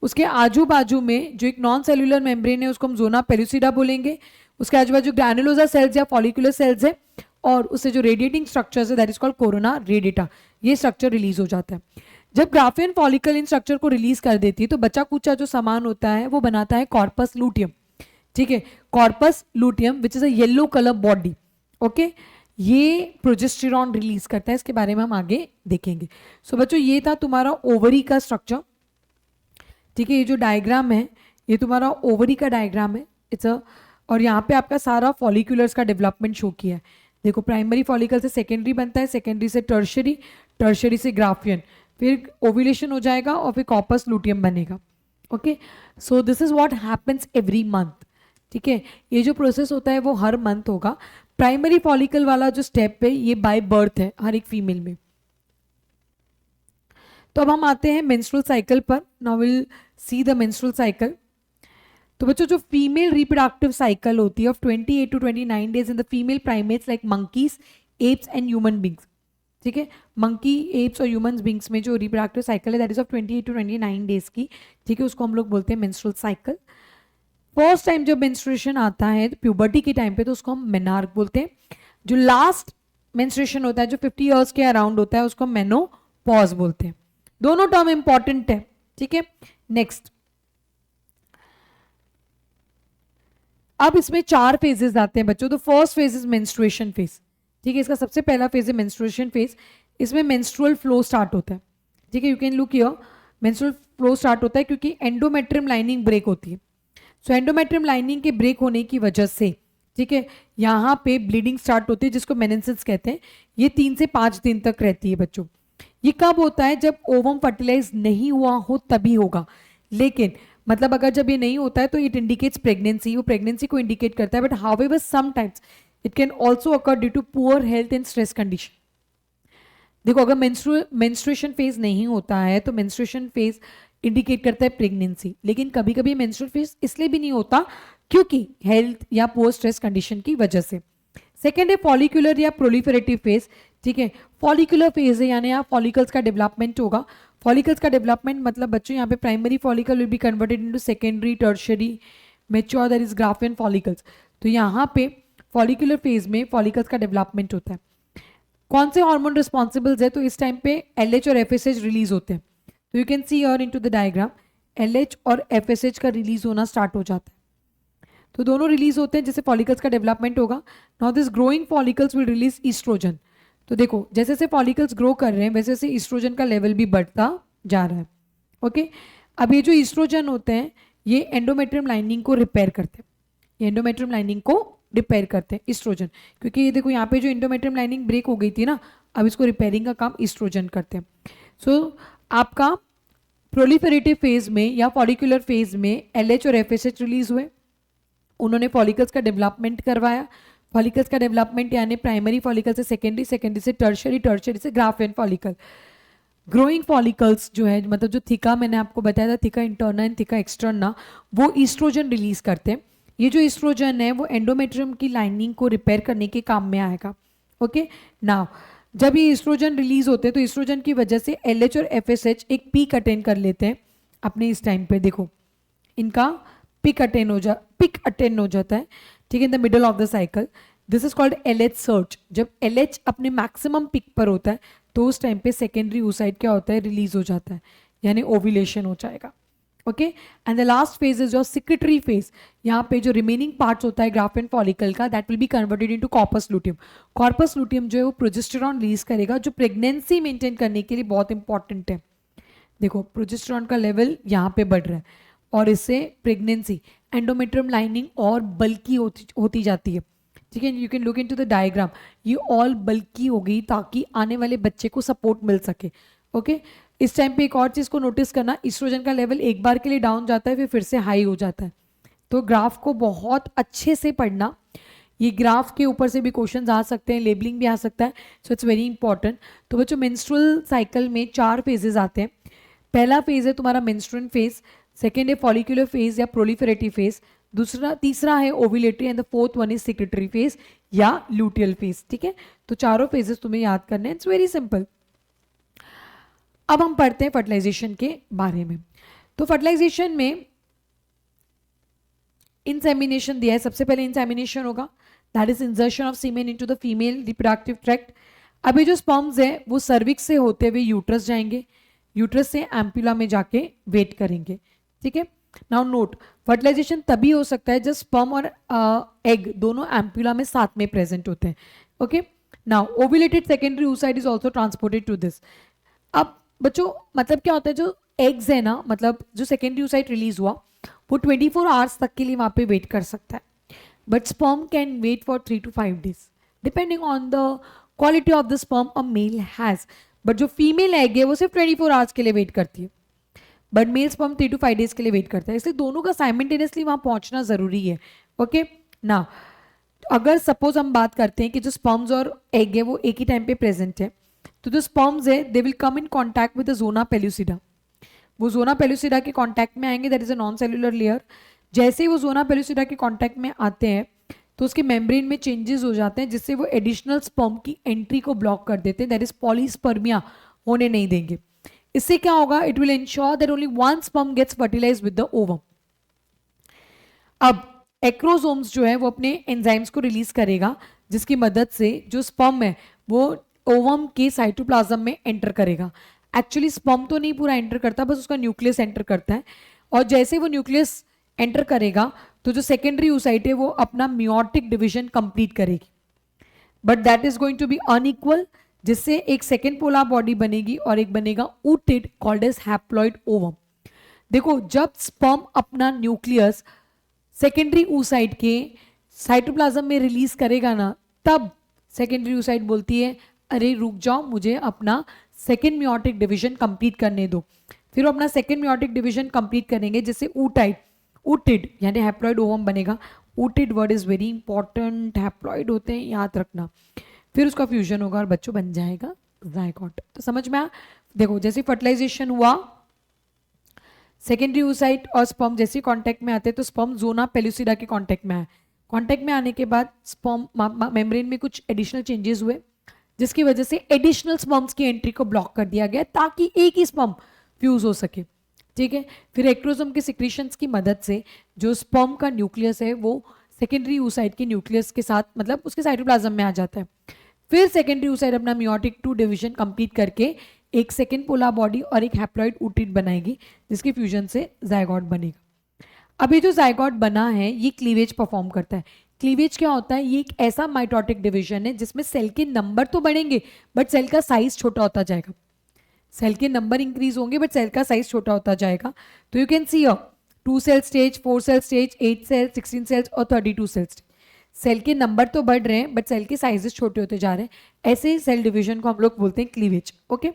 उसके आजू बाजू में जो एक नॉन सेल्यूलर मेम्ब्रेन है उसको हम जोना पेलुसिडा बोलेंगे। उसके आजू बाजू ग्रैनुलोसा सेल्स या फॉलिकुलर सेल्स है और उससे जो रेडिएटिंग स्ट्रक्चर है दैट इज कॉल्ड कोरोना रेडिटा। ये स्ट्रक्चर रिलीज हो जाता है। जब ग्राफियन फॉलिकल इन स्ट्रक्चर को रिलीज कर देती है तो बचा कुचा जो सामान होता है वो बनाता है कॉर्पस लूटियम। ठीक है, corpus luteum which is a yellow colour body. Okay, ये प्रोजेस्टेरॉन रिलीज करता है, इसके बारे में हम आगे देखेंगे। सो बच्चों ये था तुम्हारा ओवरी का स्ट्रक्चर। ठीक है, ये जो डायग्राम है ये तुम्हारा ओवरी का डायग्राम है। इट्स अ और यहाँ पे आपका सारा फॉलिकुलर्स का डेवलपमेंट शो किया है। देखो प्राइमरी फॉलिकल से सेकेंडरी बनता है, सेकेंडरी से टर्शियरी, टर्शियरी से ग्राफियन, फिर ओव्यूलेशन हो जाएगा और फिर कॉर्पस लूटियम बनेगा। Okay, so this is what happens every month. ठीक है, ये जो प्रोसेस होता है वो हर मंथ होगा। प्राइमरी फॉलिकल वाला जो स्टेप है ये बाय बर्थ है हर एक फीमेल में। तो अब हम आते हैं मेंस्ट्रुअल साइकिल पर। Now will see the menstrual cycle. तो बच्चों जो फीमेल रिप्रोडक्टिव साइकिल होती है of 28 to 29 days in the female primates like monkeys, apps and human beings. ठीक है, मंकी, एप्स और ह्यूमन बींग्स में जो रिप्रोडक्टिव साइकिल है that is of 28 to 29 days की। ठीक है, उसको हम लोग बोलते हैं मेंस्ट्रुअल साइकिल। फर्स्ट टाइम जब मेंस्ट्रुएशन आता है प्यूबर्टी के टाइम पे तो उसको हम मेनार्क बोलते हैं। जो लास्ट मेंस्ट्रुएशन होता है जो 50 ईयर्स के अराउंड होता है उसको मेनोपॉज बोलते हैं। दोनों टर्म इंपॉर्टेंट है। ठीक है, नेक्स्ट अब इसमें 4 फेजेस आते हैं बच्चों। तो first phase is menstruation phase. ठीक है, इसका सबसे पहला फेज है मेंस्ट्रुएशन फेज। इसमें मेंस्ट्रुअल फ्लो स्टार्ट होता है। ठीक है, you can look here, menstrual flow start होता है क्योंकि एंडोमेट्रियम लाइनिंग ब्रेक होती है। सो एंडोमेट्रियम लाइनिंग के ब्रेक होने की वजह से ठीक है यहाँ पे ब्लीडिंग स्टार्ट होती है जिसको मेनेंसिस कहते हैं। ये 3 से 5 दिन तक रहती है बच्चों। ये कब होता है? जब ओवम फर्टिलाइज नहीं हुआ हो तभी होगा। लेकिन मतलब अगर जब ये नहीं होता है तो इट इंडिकेट्स प्रेगनेंसी, वो प्रेगनेंसी को इंडिकेट करता है। But however sometimes it can also occur due to poor health and stress condition. देखो अगर मेंस्ट्रुएशन फेज नहीं होता है तो मेंस्ट्रुएशन फेज इंडिकेट करता है प्रेगनेंसी, लेकिन कभी कभी मेंस्ट्रुअल फेज इसलिए भी नहीं होता क्योंकि हेल्थ या पुअर स्ट्रेस कंडीशन की वजह से। सेकेंड है फॉलिकुलर या प्रोलिफरेटिव फेज। ठीक है, फॉलिकुलर फेज है यानी यहाँ फॉलिकल्स का डेवलपमेंट होगा। फॉलिकल्स का डेवलपमेंट मतलब बच्चों यहाँ पे primary follicle will be converted into secondary, tertiary, mature, that is Graafian follicles. तो यहाँ पे फॉलिकुलर फेज में फॉलिकल्स का डेवलपमेंट होता है। कौन से हार्मोन रिस्पॉन्सिबल्स है? तो इस टाइम पे LH और FSH रिलीज होते हैं। तो you can see here into the diagram LH और FSH का रिलीज होना स्टार्ट हो जाता है। तो दोनों रिलीज होते हैं जिससे फॉलिकल्स का डेवलपमेंट होगा। Now this growing follicles will release oestrogen. तो देखो जैसे जैसे फॉलिकल्स ग्रो कर रहे हैं वैसे वैसे ईस्ट्रोजन का लेवल भी बढ़ता जा रहा है। ओके, अब ये जो ईस्ट्रोजन होते हैं ये एंडोमेट्रियम लाइनिंग को रिपेयर करते हैं। ये एंडोमेट्रियम लाइनिंग को रिपेयर करते हैं ईस्ट्रोजन, क्योंकि ये देखो यहाँ पे जो एंडोमेट्रियम लाइनिंग ब्रेक हो गई थी ना, अब इसको रिपेयरिंग का काम ईस्ट्रोजन करते हैं। सो आपका प्रोलिफरेटिव फेज में या फॉलिकुलर फेज में LH और FSH रिलीज हुए, उन्होंने फॉलिकल्स का डेवलपमेंट करवाया। फॉलिकल्स का डेवलपमेंट यानी प्राइमरी फॉलिकल से सेकेंडरी, सेकेंडरी से टर्शियरी, टर्शियरी से ग्राफियन फॉलिकल। ग्रोइंग फॉलिकल्स जो है मतलब जो थिका मैंने आपको बताया था, थिका इंटरना एंड थिका एक्सटर्ना, वो ईस्ट्रोजन रिलीज करते हैं। ये जो एस्ट्रोजन है वो एंडोमेट्रियम की लाइनिंग को रिपेयर करने के काम में आएगा। ओके नाउ जब ये एस्ट्रोजन रिलीज होते हैं तो एस्ट्रोजन की वजह से LH और FSH एक पीक अटेन कर लेते हैं अपने इस टाइम पे। देखो इनका पिक अटेन हो जाता है, ठीक है, in the middle of the cycle. This is called LH search. जब LH अपने मैक्सिमम पिक पर होता है तो उस टाइम पे सेकेंडरी oocyte क्या होता है, रिलीज हो जाता है, यानी ओव्यूलेशन हो जाएगा। Okay and the last phase is your secretary phase. यहाँ पे जो रिमेनिंग पार्ट्स होता है ग्राफ्ट फॉलिकल का, that will be converted into corpus luteum. Corpus luteum जो है वो प्रोजेस्टेरॉन रिलीज करेगा, जो प्रेगनेंसी मेंटेन करने के लिए बहुत इंपॉर्टेंट है। देखो प्रोजेस्टेरॉन का लेवल यहाँ पे बढ़ रहा है और इससे प्रेगनेंसी, एंडोमेट्रियम लाइनिंग और बल्की होती जाती है, ठीक है। You can look into the diagram, ये ऑल बल्की हो गई ताकि आने वाले बच्चे को सपोर्ट मिल सके। ओके इस टाइम पे एक और चीज़ को नोटिस करना, ईस्ट्रोजन का लेवल एक बार के लिए डाउन जाता है फिर से हाई हो जाता है। तो ग्राफ को बहुत अच्छे से पढ़ना, ये ग्राफ के ऊपर से भी क्वेश्चंस आ सकते हैं, लेबलिंग भी आ सकता है, सो इट्स वेरी इंपॉर्टेंट। तो बच्चों मेंस्ट्रुअल साइकिल में 4 फेजेस आते हैं। पहला फेज है तुम्हारा मेंस्ट्रुअल फेज, सेकेंड है फॉलिकुलर फेज या प्रोलिफेरेटिव फेज, तीसरा है ovulatory and the fourth one is secretary phase या लूटियल फेज, ठीक है। तो चारों फेजेस तुम्हें याद करने हैं, इट्स वेरी सिंपल। अब हम पढ़ते हैं फर्टिलाइजेशन के बारे में। तो फर्टिलाइजेशन में इंसेमिनेशन दिया है, सबसे पहले इंसेमिनेशन होगा, that is insertion of semen into the female reproductive tract. अभी जो स्पर्म्स है वो सर्विक्स से होते हुए यूट्रस जाएंगे, यूट्रस से एम्पुला में जाके वेट करेंगे, ठीक है। नाउ नोट, फर्टिलाइजेशन तभी हो सकता है जब स्पर्म और एग दोनों एम्पुला में साथ में प्रेजेंट होते हैं। Okay now ovulated secondary oocyte is also transported to this. अब बच्चों मतलब क्या होता है, जो एग्स है ना, मतलब जो सेकेंडरी oocyte रिलीज हुआ वो 24 आवर्स तक के लिए वहां पे वेट कर सकता है, but sperm can wait for 3 to 5 days depending on the quality of the sperm a male has. But जो फीमेल एग है वो सिर्फ 24 आवर्स के लिए वेट करती है, but mail sperm 3 to 5 days के लिए वेट करता है, इसलिए दोनों का साइमल्टेनियसली वहां पहुंचना जरूरी है। ओके ना अगर सपोज हम बात करते हैं कि जो स्पर्म्स और एग है वो एक ही टाइम पे प्रेजेंट है, तो जो स्पर्म्स है they will come in contact with the zona pellucida, वो जोना पेलुसिडा के कॉन्टैक्ट में आएंगे, that is a non cellular layer. जैसे ही वो जोना पेलुसिडा के कॉन्टैक्ट में आते हैं तो उसके मेम्ब्रेन में चेंजेस हो जाते हैं जिससे वो एडिशनल स्पर्म की एंट्री को ब्लॉक कर देते हैं, दैट इज पॉलीस्पर्मिया होने नहीं देंगे। इससे क्या होगा, it will ensure that only one sperm gets fertilized with the ovum. अब एक्रोसोम्स जो है वो अपने एंजाइम्स को रिलीज करेगा जिसकी मदद से जो स्पर्म है वो ओवम के साइटोप्लाज्म में एंटर करेगा। एक्चुअली स्पर्म तो नहीं पूरा एंटर करता, बस उसका न्यूक्लियस एंटर करता है, और जैसे वो न्यूक्लियस एंटर करेगा तो जो सेकेंडरी oocyte है वो अपना मियोटिक डिवीजन कंप्लीट करेगी, but that is going to be unequal, जिससे एक सेकेंड पोलर बॉडी बनेगी और एक बनेगा ootid called as haploid ovum. देखो जब स्पर्म अपना न्यूक्लियस सेकेंडरी oocyte के साइटोप्लाज्म में रिलीज करेगा ना, तब सेकेंडरी oocyte बोलती है अरे रुक जाओ, मुझे अपना सेकेंड मियोटिक डिवीजन कंप्लीट करने दो। फिर वो अपना सेकेंड मियोटिक डिवीजन कंप्लीट करेंगे जिससे ऊटिड यानी हैप्लॉइड ओवम बनेगा। Ootid word is very important, haploid होते हैं याद रखना। फिर उसका फ्यूजन होगा और बच्चों बन जाएगा जायगोट। तो समझ में आया। देखो जैसे फर्टिलाइजेशन हुआ, सेकेंडरी oocyte और स्पर्म जैसे कांटेक्ट में आते हैं तो स्पर्म जोना पेलुसिडा के कांटेक्ट में आए, कांटेक्ट में आने के बाद स्पर्म मेम्ब्रेन में कुछ एडिशनल चेंजेस हुए जिसकी वजह से एडिशनल स्पर्म्स की एंट्री को ब्लॉक कर दिया गया ताकि एक ही स्पर्म फ्यूज हो सके, ठीक है। फिर एक्रोसोम के सिक्रीशंस की मदद से जो स्पर्म का न्यूक्लियस है वो सेकेंडरी oocyte के न्यूक्लियस के साथ मतलब उसके साइटोप्लाज्म में आ जाता है। फिर सेकेंडरी oocyte अपना मियोटिक 2 डिवीजन कंप्लीट करके एक सेकेंड पोलर बॉडी और एक हैप्लॉइड ऊटिड बनाएगी जिसके फ्यूजन से जायगोट बनेगा। अब ये जो जायगोट बना है ये क्लीवेज परफॉर्म करता है। क्लीवेज क्या होता है, ये एक ऐसा माइटोटिक डिवीजन है जिसमें सेल के नंबर तो बढ़ेंगे बट सेल का साइज छोटा होता जाएगा। सेल के नंबर इंक्रीज होंगे बट सेल का साइज छोटा होता जाएगा। तो you can see 2 cell stage, 4 cell stage, 8 cell, 16 cells और 32 सेल्स। सेल के नंबर तो बढ़ रहे हैं बट सेल के साइजेस छोटे होते जा रहे हैं। ऐसे सेल डिवीजन को हम लोग बोलते हैं क्लीवेज। ओके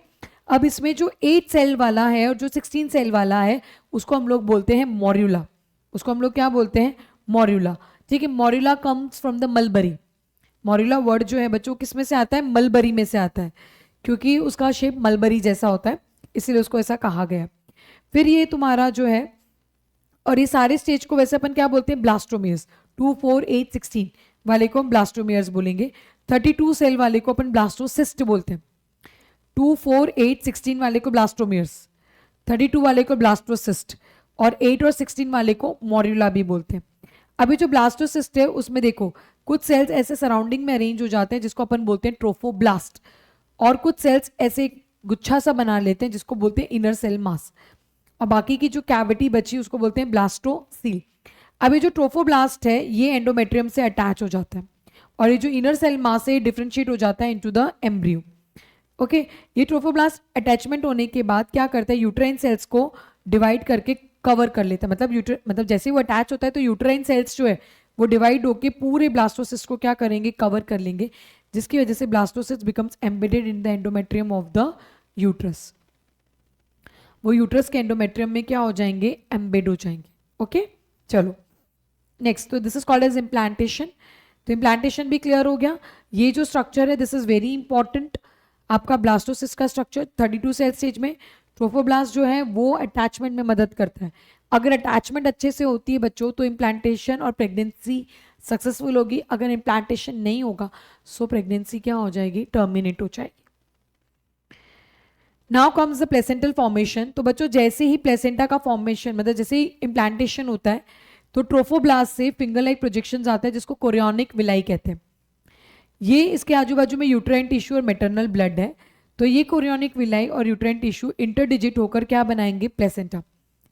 अब इसमें जो 8 सेल वाला है और जो 16 सेल वाला है उसको हम लोग बोलते हैं मॉर्यूला। उसको हम लोग क्या बोलते हैं, मॉर्यूला, ठीक है। Morula comes from the mulberry. Morula word जो है बच्चों किस में से आता है, मलबरी में से आता है, क्योंकि उसका शेप मलबरी जैसा होता है इसलिए उसको ऐसा कहा गया। फिर ये तुम्हारा जो है और ये सारे स्टेज को वैसे अपन क्या बोलते हैं, ब्लास्टोमियर्स। 2, 4, 8, 16 वाले को हम ब्लास्टोमियर्स बोलेंगे। 32 सेल वाले को अपन ब्लास्टोसिस्ट बोलते हैं। 2, 4, 8, 16 वाले को ब्लास्टोमियर्स, 32 वाले को ब्लास्टोसिस्ट, और 8 और 16 वाले को मोर्यूला भी बोलते हैं। अभी जो ब्लास्टोसिस्ट है उसमें देखो कुछ सेल्स ऐसे सराउंडिंग में अरेंज हो जाते हैं जिसको अपन बोलते हैं ट्रोफोब्लास्ट, और कुछ सेल्स ऐसे गुच्छा सा बना लेते हैं जिसको बोलते हैं इनर सेल मास, और बाकी की जो कैविटी बची उसको बोलते हैं ब्लास्टोसील। अभी जो ट्रोफोब्लास्ट है ये एंडोमेट्रियम से अटैच हो जाता है, और ये जो इनर सेल मास है डिफरेंशिएट हो जाता है इनटू द एम्ब्रियो। ओके, ये ट्रोफोब्लास्ट अटैचमेंट होने के बाद क्या करता है, यूट्राइन सेल्स को डिवाइड करके कवर कर लेता है। मतलब जैसे वो अटैच होता है तो यूट्राइन सेल्स जो है वो डिवाइड होके पूरे ब्लास्टोसिस्ट को क्या करेंगे, कवर कर लेंगे, जिसकी वजह से blastocyst becomes embedded in the endometrium of the uterus. वो यूट्रस के एंडोमेट्रियम में क्या हो जाएंगे, एम्बेड हो जाएंगे। ओके, चलो नेक्स्ट, तो this is called as implantation. तो इम्प्लांटेशन भी क्लियर हो गया। ये जो स्ट्रक्चर है दिस इज वेरी इंपॉर्टेंट, आपका ब्लास्टोसिस्ट का स्ट्रक्चर 32 सेल स्टेज में ट्रोफोब्लास्ट जो है वो अटैचमेंट में मदद करता है। अगर अटैचमेंट अच्छे से होती है बच्चों तो इम्प्लांटेशन और प्रेगनेंसी सक्सेसफुल होगी। अगर इम्प्लांटेशन नहीं होगा सो प्रेगनेंसी क्या हो जाएगी, टर्मिनेट हो जाएगी। Now comes the placental formation. तो बच्चों जैसे ही प्लेसेंटा का फॉर्मेशन मतलब जैसे ही इम्प्लांटेशन होता है तो ट्रोफोब्लास्ट से फिंगर लाइक प्रोजेक्शंस आते हैं जिसको कोरियोनिक विलाई कहते हैं। ये इसके आजू बाजू में यूट्राइन टिश्यू और मेटरनल ब्लड है। तो ये कोरियोनिक विलाई और यूट्राइन टिश्यू इंटरडिजिट होकर क्या बनाएंगे, प्लेसेंटा।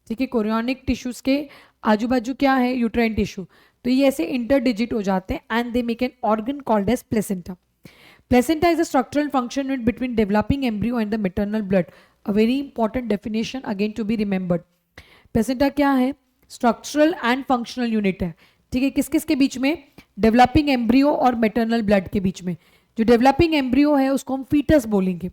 ठीक है, कोरियोनिक टिश्यूज के आजू बाजू क्या है, यूट्राइन टिश्यू। तो ये ऐसे इंटरडिजिट हो जाते हैं and they make an organ called as placenta. Placenta is a structural function unit between developing embryo and the maternal blood. A very important definition again to be remembered. Placenta क्या है, स्ट्रक्चरल एंड फंक्शनल यूनिट है। ठीक है, किस किस के बीच में, डेवलपिंग एम्ब्रियो और मेटरनल ब्लड के बीच में। जो डेवलपिंग एम्ब्रियो है उसको हम फीटस बोलेंगे।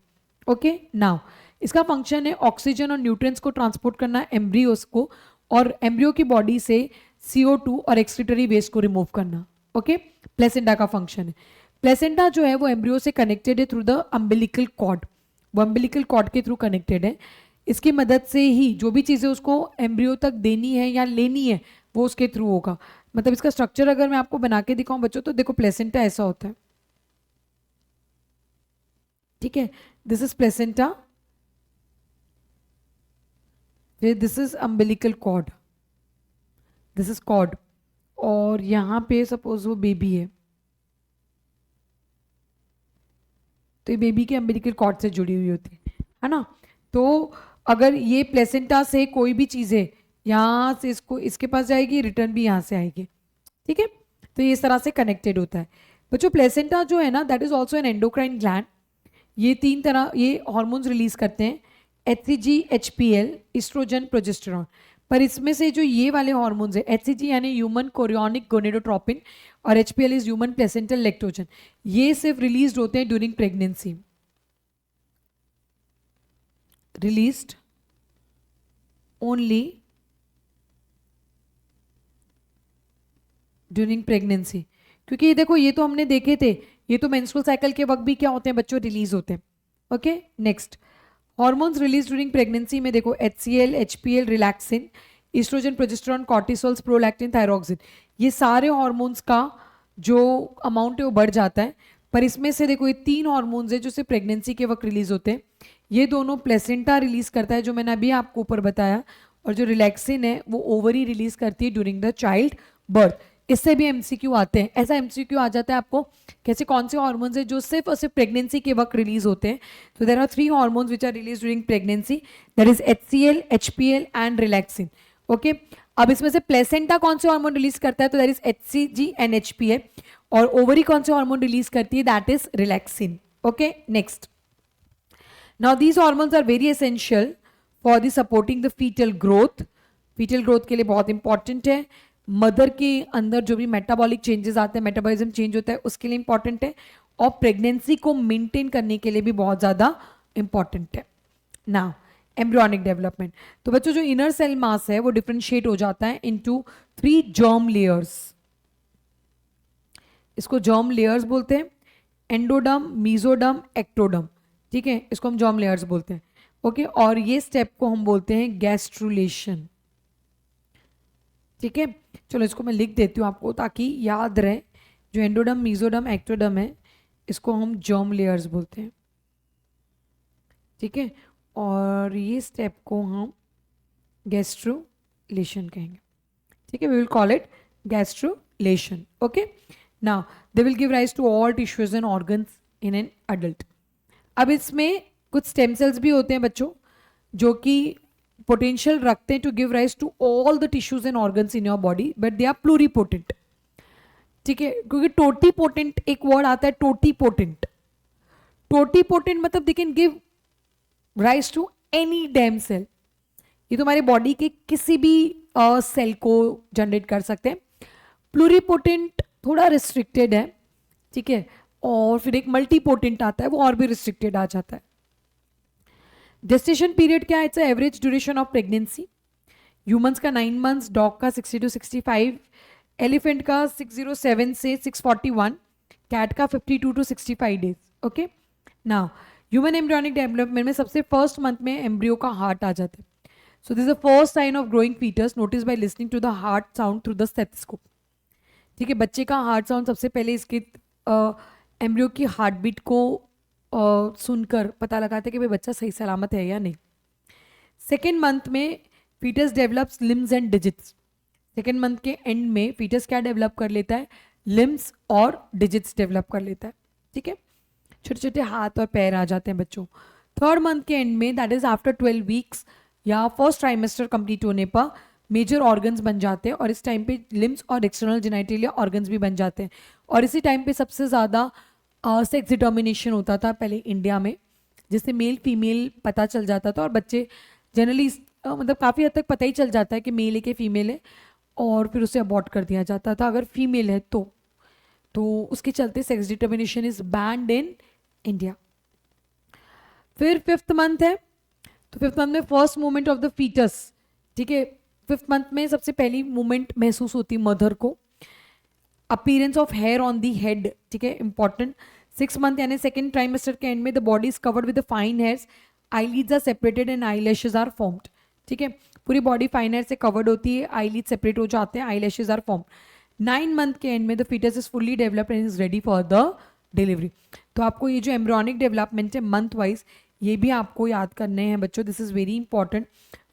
ओके, नाउ इसका फंक्शन है ऑक्सीजन और न्यूट्रिएंट्स को ट्रांसपोर्ट करना एम्ब्रियोस को, और एम्ब्रियो की बॉडी से CO2 और एक्सक्रीटरी वेस्ट को रिमूव करना। ओके, प्लेसेंटा का फंक्शन है। प्लेसेंटा जो है वो एम्ब्रियो से कनेक्टेड है थ्रू द अम्बिलिकल कॉर्ड, वो अम्बिलिकल कॉर्ड के थ्रू कनेक्टेड है। इसकी मदद से ही जो भी चीज़ें उसको एम्ब्रियो तक देनी है या लेनी है वो उसके थ्रू होगा। मतलब इसका स्ट्रक्चर अगर मैं आपको बना के दिखाऊं बच्चों तो देखो प्लेसेंटा ऐसा होता है। ठीक है, दिस इज प्लेसेंटा, फिर this is umbilical cord, this is cord, और यहाँ पे सपोज वो बेबी तो ये बेबी के अम्बिलिकल कॉर्ड से जुड़ी हुई होती है ना। तो अगर ये प्लेसेंटा से कोई भी चीज़ें यहाँ से इसको इसके पास जाएगी, रिटर्न भी यहाँ से आएगी। ठीक है, तो ये इस तरह से कनेक्टेड होता है। बच्चों प्लेसेंटा जो है ना that is also an endocrine gland. ये 3 तरह ये हॉर्मोन्स रिलीज करते हैं, HCG, HPL, इस्ट्रोजन, प्रोजेस्टेरॉन। पर इसमें से जो ये वाले हॉर्मोन्स है, HCG यानी ह्यूमन कोरियोनिक गोनेडोट्रोपिन और HPL is human placental lactogen, ये सिर्फ रिलीज होते हैं during pregnancy, released only during pregnancy. क्योंकि ये देखो ये तो हमने देखे थे, ये तो मेंस्ट्रुअल साइकिल के वक्त भी क्या होते हैं बच्चों, रिलीज होते हैं। Okay, next hormones release during pregnancy में देखो HCL, HPL, relaxin, oestrogen, progesterone, cortisols, prolactin, thyroxine, ये सारे हॉर्मोन्स का जो अमाउंट है वो बढ़ जाता है। पर इसमें से देखो ये 3 हॉर्मोन्स है जो सिर्फ प्रेगनेंसी के वक्त रिलीज होते हैं। ये दोनों प्लेसेंटा रिलीज करता है जो मैंने अभी आपको ऊपर बताया, और जो रिलैक्सिन है वो ओवरी रिलीज करती है ड्यूरिंग द चाइल्ड बर्थ। इससे भी MCQ आते हैं, ऐसा MCQ आ जाता है आपको कैसे, कौन से हॉर्मोन्स है जो सिर्फ और सिर्फ प्रेगनेंसी के वक्त रिलीज होते हैं। तो there are 3 hormones which are release during pregnancy, that is HCL, HPL and relaxin. Okay, अब इसमें से प्लेसेंटा कौन से हार्मोन रिलीज करता है, तो that is HCG and HPL, और ओवरी कौन से हार्मोन रिलीज करती है, that is relaxin. Okay, next, now these hormones are very essential for the supporting the foetal growth. Foetal growth के लिए बहुत इंपॉर्टेंट है। मदर के अंदर जो भी मेटाबॉलिक चेंजेस आते हैं, मेटाबॉलिज्म चेंज होता है, उसके लिए इंपॉर्टेंट है, और प्रेगनेंसी को मेंटेन करने के लिए भी बहुत ज़्यादा इंपॉर्टेंट है। नाउ एम्ब्रियोनिक डेवलपमेंट, तो बच्चों जो इनर सेल मास है वो डिफरेंशिएट हो जाता है इनटू 3 जर्म लेयर्स। इसको जर्म लेयर्स बोलते हैं, एंडोडर्म, मीजोडर्म, एक्टोडर्म। ठीक है, इसको हम जर्म लेयर्स बोलते हैं। ओके, और ये स्टेप को हम बोलते हैं गैस्ट्रुलेशन। ठीक है, चलो इसको मैं लिख देती हूँ आपको ताकि याद रहे। जो एंडोडर्म, मेसोडर्म, एक्टोडर्म है, इसको हम जर्म लेयर्स बोलते हैं। ठीक है, और ये स्टेप को हम गैस्ट्रोलेशन कहेंगे। ठीक है, we will call it gastrulation. Okay, now they will give rise to all tissues and organs in an adult. अब इसमें कुछ स्टेम सेल्स भी होते हैं बच्चों, जो कि पोटेंशियल रखते हैं to give rise to all the tissues and organs in your body, but they are pluripotent. ठीक है, क्योंकि टोटीपोटेंट एक वर्ड आता है, टोटीपोटेंट। टोटीपोटेंट मतलब they can give rise to any damn cell. ये तुम्हारे बॉडी के किसी भी सेल को जनरेट कर सकते हैं। प्लूरीपोटेंट थोड़ा रिस्ट्रिक्टेड है। ठीक है, और फिर एक मल्टीपोटेंट आता है, वो और भी रिस्ट्रिक्टेड आ जाता है। जेस्टेशन पीरियड क्या है? It's average duration of pregnancy. Humans का 9 मंथ्स, डॉग का 60 to 65, एलिफेंट का 607 से 641, कैट का 52 to 65 days. Okay, now human embryonic development में सबसे फर्स्ट मंथ में एम्ब्रियो का हार्ट आ जाता है। So this is the first sign of growing foetus, notice by listening to the heart sound through the stethoscope. ठीक है, बच्चे का हार्ट साउंड सबसे पहले इसके एम्ब्रियो की हार्ट बीट को सुनकर पता लगाते हैं कि भाई बच्चा सही सलामत है या नहीं। सेकेंड मंथ में foetus develops limbs and digits. Second month के एंड में फीटस क्या डेवलप कर लेता है? लिम्स और डिजिट्स डेवलप कर लेता है। ठीक है, छोटे छोटे हाथ और पैर आ जाते हैं बच्चों। थर्ड मंथ के एंड में, दैट इज आफ्टर 12 वीक्स या फर्स्ट ट्राइमेस्टर कंप्लीट होने पर, मेजर ऑर्गन्स बन जाते हैं और इस टाइम पे लिम्स और एक्सटर्नल जेनिटलिया ऑर्गन्स भी बन जाते हैं। और इसी टाइम पे सबसे ज़्यादा सेक्स डिटर्मिनेशन होता था पहले इंडिया में, जिससे मेल फीमेल पता चल जाता था। और बच्चे जनरली मतलब काफ़ी हद तक पता ही चल जाता है कि मेल है कि फीमेल है, और फिर उसे अबॉर्ट कर दिया जाता था अगर फीमेल है तो उसके चलते sex determination is banned in India. फिर फिफ्थ मंथ है, तो फिफ्थ मंथ में first movement of the foetus. ठीक है, फिफ्थ मंथ में सबसे पहली मूवमेंट महसूस होती है मदर को। Appearance of hair on the head, ठीक है, इंपॉर्टेंट। 6 मंथ यानी सेकेंड ट्राइमेस्टर के एंड में the body is covered with the fine hairs, eyelids are separated and eyelashes are formed. ठीक है, पूरी बॉडी फाइन हेयर से कवर्ड होती है, आईलिड सेपरेट हो जाते हैं, आईलैशेस आर फॉर्म्ड। 9 मंथ के एंड में the foetus is fully developed and is ready for the delivery. तो आपको ये जो एम्ब्रियोनिक डेवलपमेंट है मंथ वाइज, ये भी आपको याद करने हैं बच्चों, this is very important.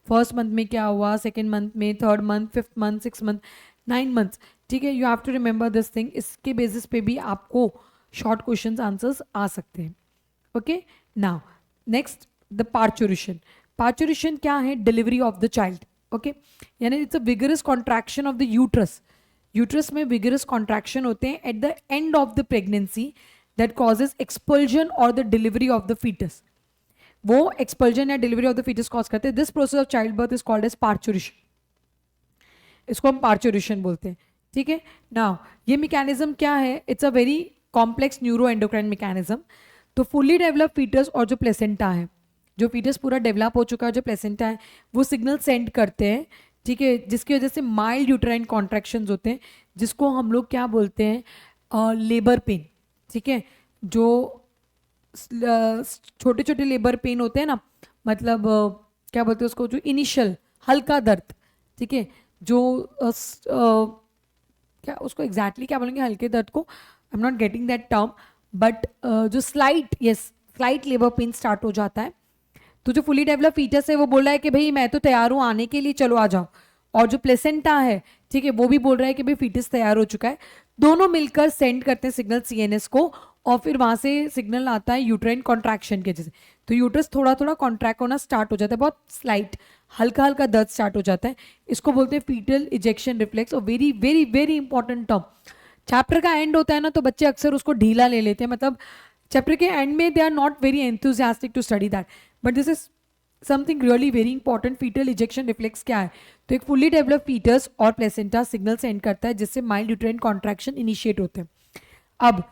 First month में क्या हुआ, सेकेंड मंथ में, third month, fifth month, 6 month, 9 months. ठीक है, you have to remember this thing. इसके बेसिस पे भी आपको शॉर्ट क्वेश्चंस आंसर्स आ सकते हैं। Okay, now next the parturition. Parturition क्या है? Delivery of the child. Okay, यानी it's a vigorous contraction of the uterus. Uterus में विगरस कॉन्ट्रैक्शन होते हैं at the end of the pregnancy that causes expulsion और the delivery of the fetus. वो एक्सपल्जन या delivery of the fetus cause करते हैं। This process of child birth is called as parturition. इसको हम पार्चुरेशन बोलते हैं। ठीक है, नाउ ये मैकेनिज्म क्या है? It's a very complex neuro endocrine mechanism. तो फुल्ली डेवलप फीटस और जो प्लेसेंटा है, जो फीटस पूरा डेवलप हो चुका है, जो प्लेसेंटा है, वो सिग्नल सेंड करते हैं। ठीक है, जिसकी वजह से माइल्ड यूट्राइन कॉन्ट्रैक्शंस होते हैं, जिसको हम लोग क्या बोलते हैं? Labour pain. ठीक है, जो छोटे छोटे लेबर पेन होते हैं ना, मतलब क्या बोलते हैं उसको, जो इनिशियल हल्का दर्द। ठीक है, जो क्या उसको एग्जैक्टली क्या बोलेंगे हल्के दर्द को, I am not getting that term, but जो स्लाइट लेबर पेन स्टार्ट हो जाता है। तो जो फुली डेवलप फीटस है वो बोल रहा है कि भाई मैं तो तैयार हूँ आने के लिए, चलो आ जाओ। और जो प्लेसेंटा है, ठीक है, वो भी बोल रहा है कि भाई फीटस तैयार हो चुका है। दोनों मिलकर सेंड करते हैं सिग्नल सीएनएस को, और फिर वहां से सिग्नल आता है यूट्राइन कॉन्ट्रैक्शन के जैसे। तो यूट्रस थोड़ा थोड़ा कॉन्ट्रैक्ट होना स्टार्ट हो जाता है, बहुत स्लाइट हल्का हल्का दर्द स्टार्ट हो जाता है। इसको बोलते हैं फीटल इजेक्शन रिफ्लेक्स। और very very very important term. Chapter का एंड होता है ना, तो बच्चे अक्सर उसको ढीला ले लेते हैं, मतलब चैप्टर के एंड में they are not very enthusiastic to study that, but this is something really very important. Foetal ejection reflex क्या है? तो एक फुल्ली डेवलप फीटस और प्लेसेंटा सिग्नल सेंड करता है, जिससे माइल्ड यूट्राइन कॉन्ट्रैक्शन इनिशिएट होते हैं। अब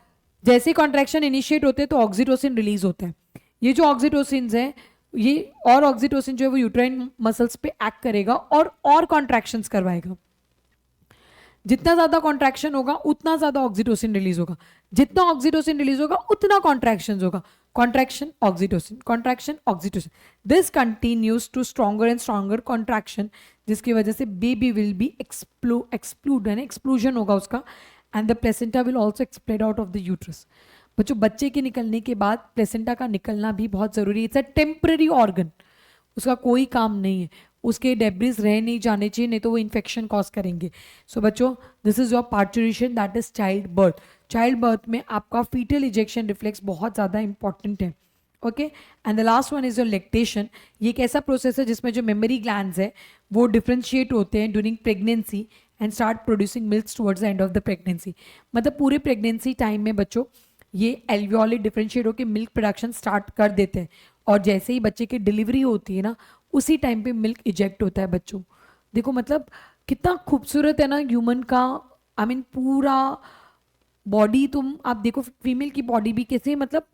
जैसे कॉन्ट्रैक्शन इनिशिएट होते हैं तो ऑक्सीटोसिन रिलीज होते हैं। ये जो ऑक्सीटोसिन है, ये और ऑक्सीटोसिन जो है वो यूट्राइन मसल्स पे एक्ट करेगा और कॉन्ट्रैक्शंस करवाएगा। जितना ज़्यादा कॉन्ट्रैक्शन होगा उतना ज़्यादा ऑक्सीटोसिन रिलीज होगा, जितना ऑक्सीटोसिन रिलीज होगा उतना कॉन्ट्रैक्शन होगा, contraction oxytocin, contraction oxytocin, this continues to stronger and stronger contraction, जिसकी वजह से बेबी विल बी एक्सप्लूड यानी एक्सप्लोजन होगा उसका, and the placenta will also expelled out of the uterus. बच्चों बच्चे के निकलने के बाद प्लेसेंटा का निकलना भी बहुत ज़रूरी है, इट्स अ टेम्पररी ऑर्गन, उसका कोई काम नहीं है, उसके डेब्रिस रह नहीं जाने चाहिए, नहीं तो वो इन्फेक्शन कॉज करेंगे। सो बच्चों this is your parturition, that is child birth. Child birth में आपका फीटल इजेक्शन रिफ्लेक्स बहुत ज़्यादा इंपॉर्टेंट है। Okay, and the last one is your lactation. ये एक ऐसा प्रोसेस है जिसमें जो मेमोरी ग्लैंड्स है वो डिफ्रेंशिएट होते हैं during pregnancy and start producing milk towards the end of the pregnancy. मतलब पूरे प्रेगनेंसी टाइम में बच्चों ये एल्वियोली डिफ्रेंशिएट होकर मिल्क प्रोडक्शन स्टार्ट कर देते हैं, और जैसे ही बच्चे की डिलीवरी होती है ना उसी टाइम पे मिल्क इजेक्ट होता है बच्चों। देखो मतलब कितना खूबसूरत है ना ह्यूमन का, आई मीन पूरा बॉडी, तुम आप देखो फीमेल की बॉडी भी कैसे, मतलब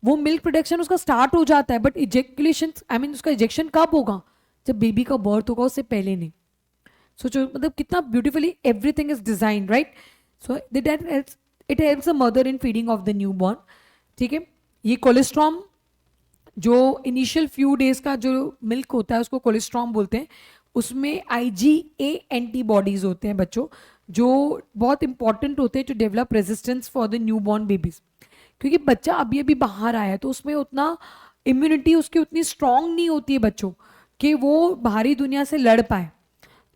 वो मिल्क प्रोडक्शन उसका स्टार्ट हो जाता है, बट इजेक्युलेशन आई मीन उसका इजेक्शन कब होगा, जब बेबी का बर्थ होगा, उससे पहले नहीं। सोचो मतलब कितना beautifully everything is design, right. So it helps a mother in feeding of the new born. ठीक है, ये कोलेस्ट्रॉम जो इनिशियल फ्यू डेज का जो मिल्क होता है उसको कोलेस्ट्रॉम बोलते हैं, उसमें IgA एंटीबॉडीज होते हैं बच्चों, जो बहुत इंपॉर्टेंट होते हैं to develop resistance for the new born babies. क्योंकि बच्चा अभी अभी बाहर आया है तो उसमें उतना इम्यूनिटी उसकी उतनी स्ट्रांग नहीं होती है बच्चों कि वो बाहरी दुनिया से लड़ पाए।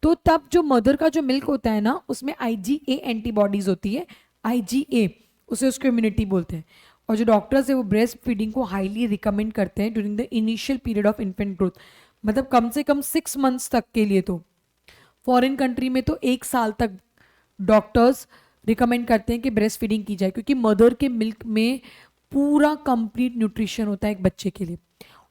तो तब जो मदर का जो मिल्क होता है ना उसमें IgA एंटीबॉडीज होती है, IgA उसे उसको इम्यूनिटी बोलते हैं। और जो डॉक्टर्स है वो ब्रेस्ट फीडिंग को हाईली रिकमेंड करते हैं during the initial period of infant growth, मतलब कम से कम 6 मंथ्स तक के लिए। तो फॉरेन कंट्री में तो 1 साल तक डॉक्टर्स रिकमेंड करते हैं कि ब्रेस्ट फीडिंग की जाए, क्योंकि मदर के मिल्क में पूरा कंप्लीट न्यूट्रिशन होता है एक बच्चे के लिए,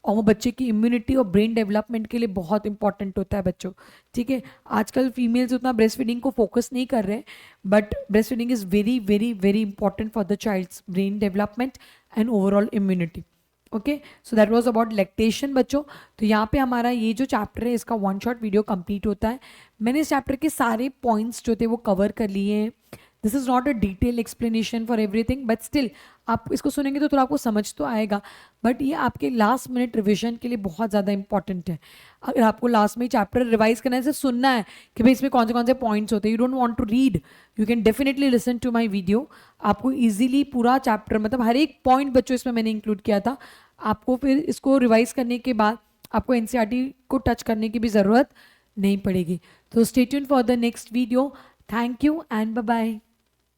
और वो बच्चे की इम्यूनिटी और ब्रेन डेवलपमेंट के लिए बहुत इंपॉर्टेंट होता है बच्चों। ठीक है, आजकल फीमेल्स उतना ब्रेस्ट फीडिंग को फोकस नहीं कर रहे, but breast feeding is very very very important for the child's brain development and overall immunity. Okay, so that was about lactation बच्चों। तो यहाँ पे हमारा ये जो चैप्टर है इसका 1 शॉट वीडियो कंप्लीट होता है। मैंने इस चैप्टर के सारे पॉइंट्स जो थे वो कवर कर लिए हैं। This is not a detail explanation for everything, but still आप इसको सुनेंगे तो थोड़ा आपको समझ तो आएगा, बट ये आपके लास्ट मिनट रिविजन के लिए बहुत ज़्यादा इंपॉर्टेंट है। अगर आपको लास्ट में चैप्टर रिवाइज करना है, सिर्फ सुनना है कि भाई इसमें कौन से पॉइंट्स होते हैं, you don't want to read, you can definitely listen to my video. आपको इजीली पूरा चैप्टर, मतलब हर एक पॉइंट बच्चों इसमें मैंने इंक्लूड किया था, आपको फिर इसको रिवाइज करने के बाद आपको NCERT को टच करने की भी ज़रूरत नहीं पड़ेगी। तो stay tuned for the next video. Thank you and bye bye.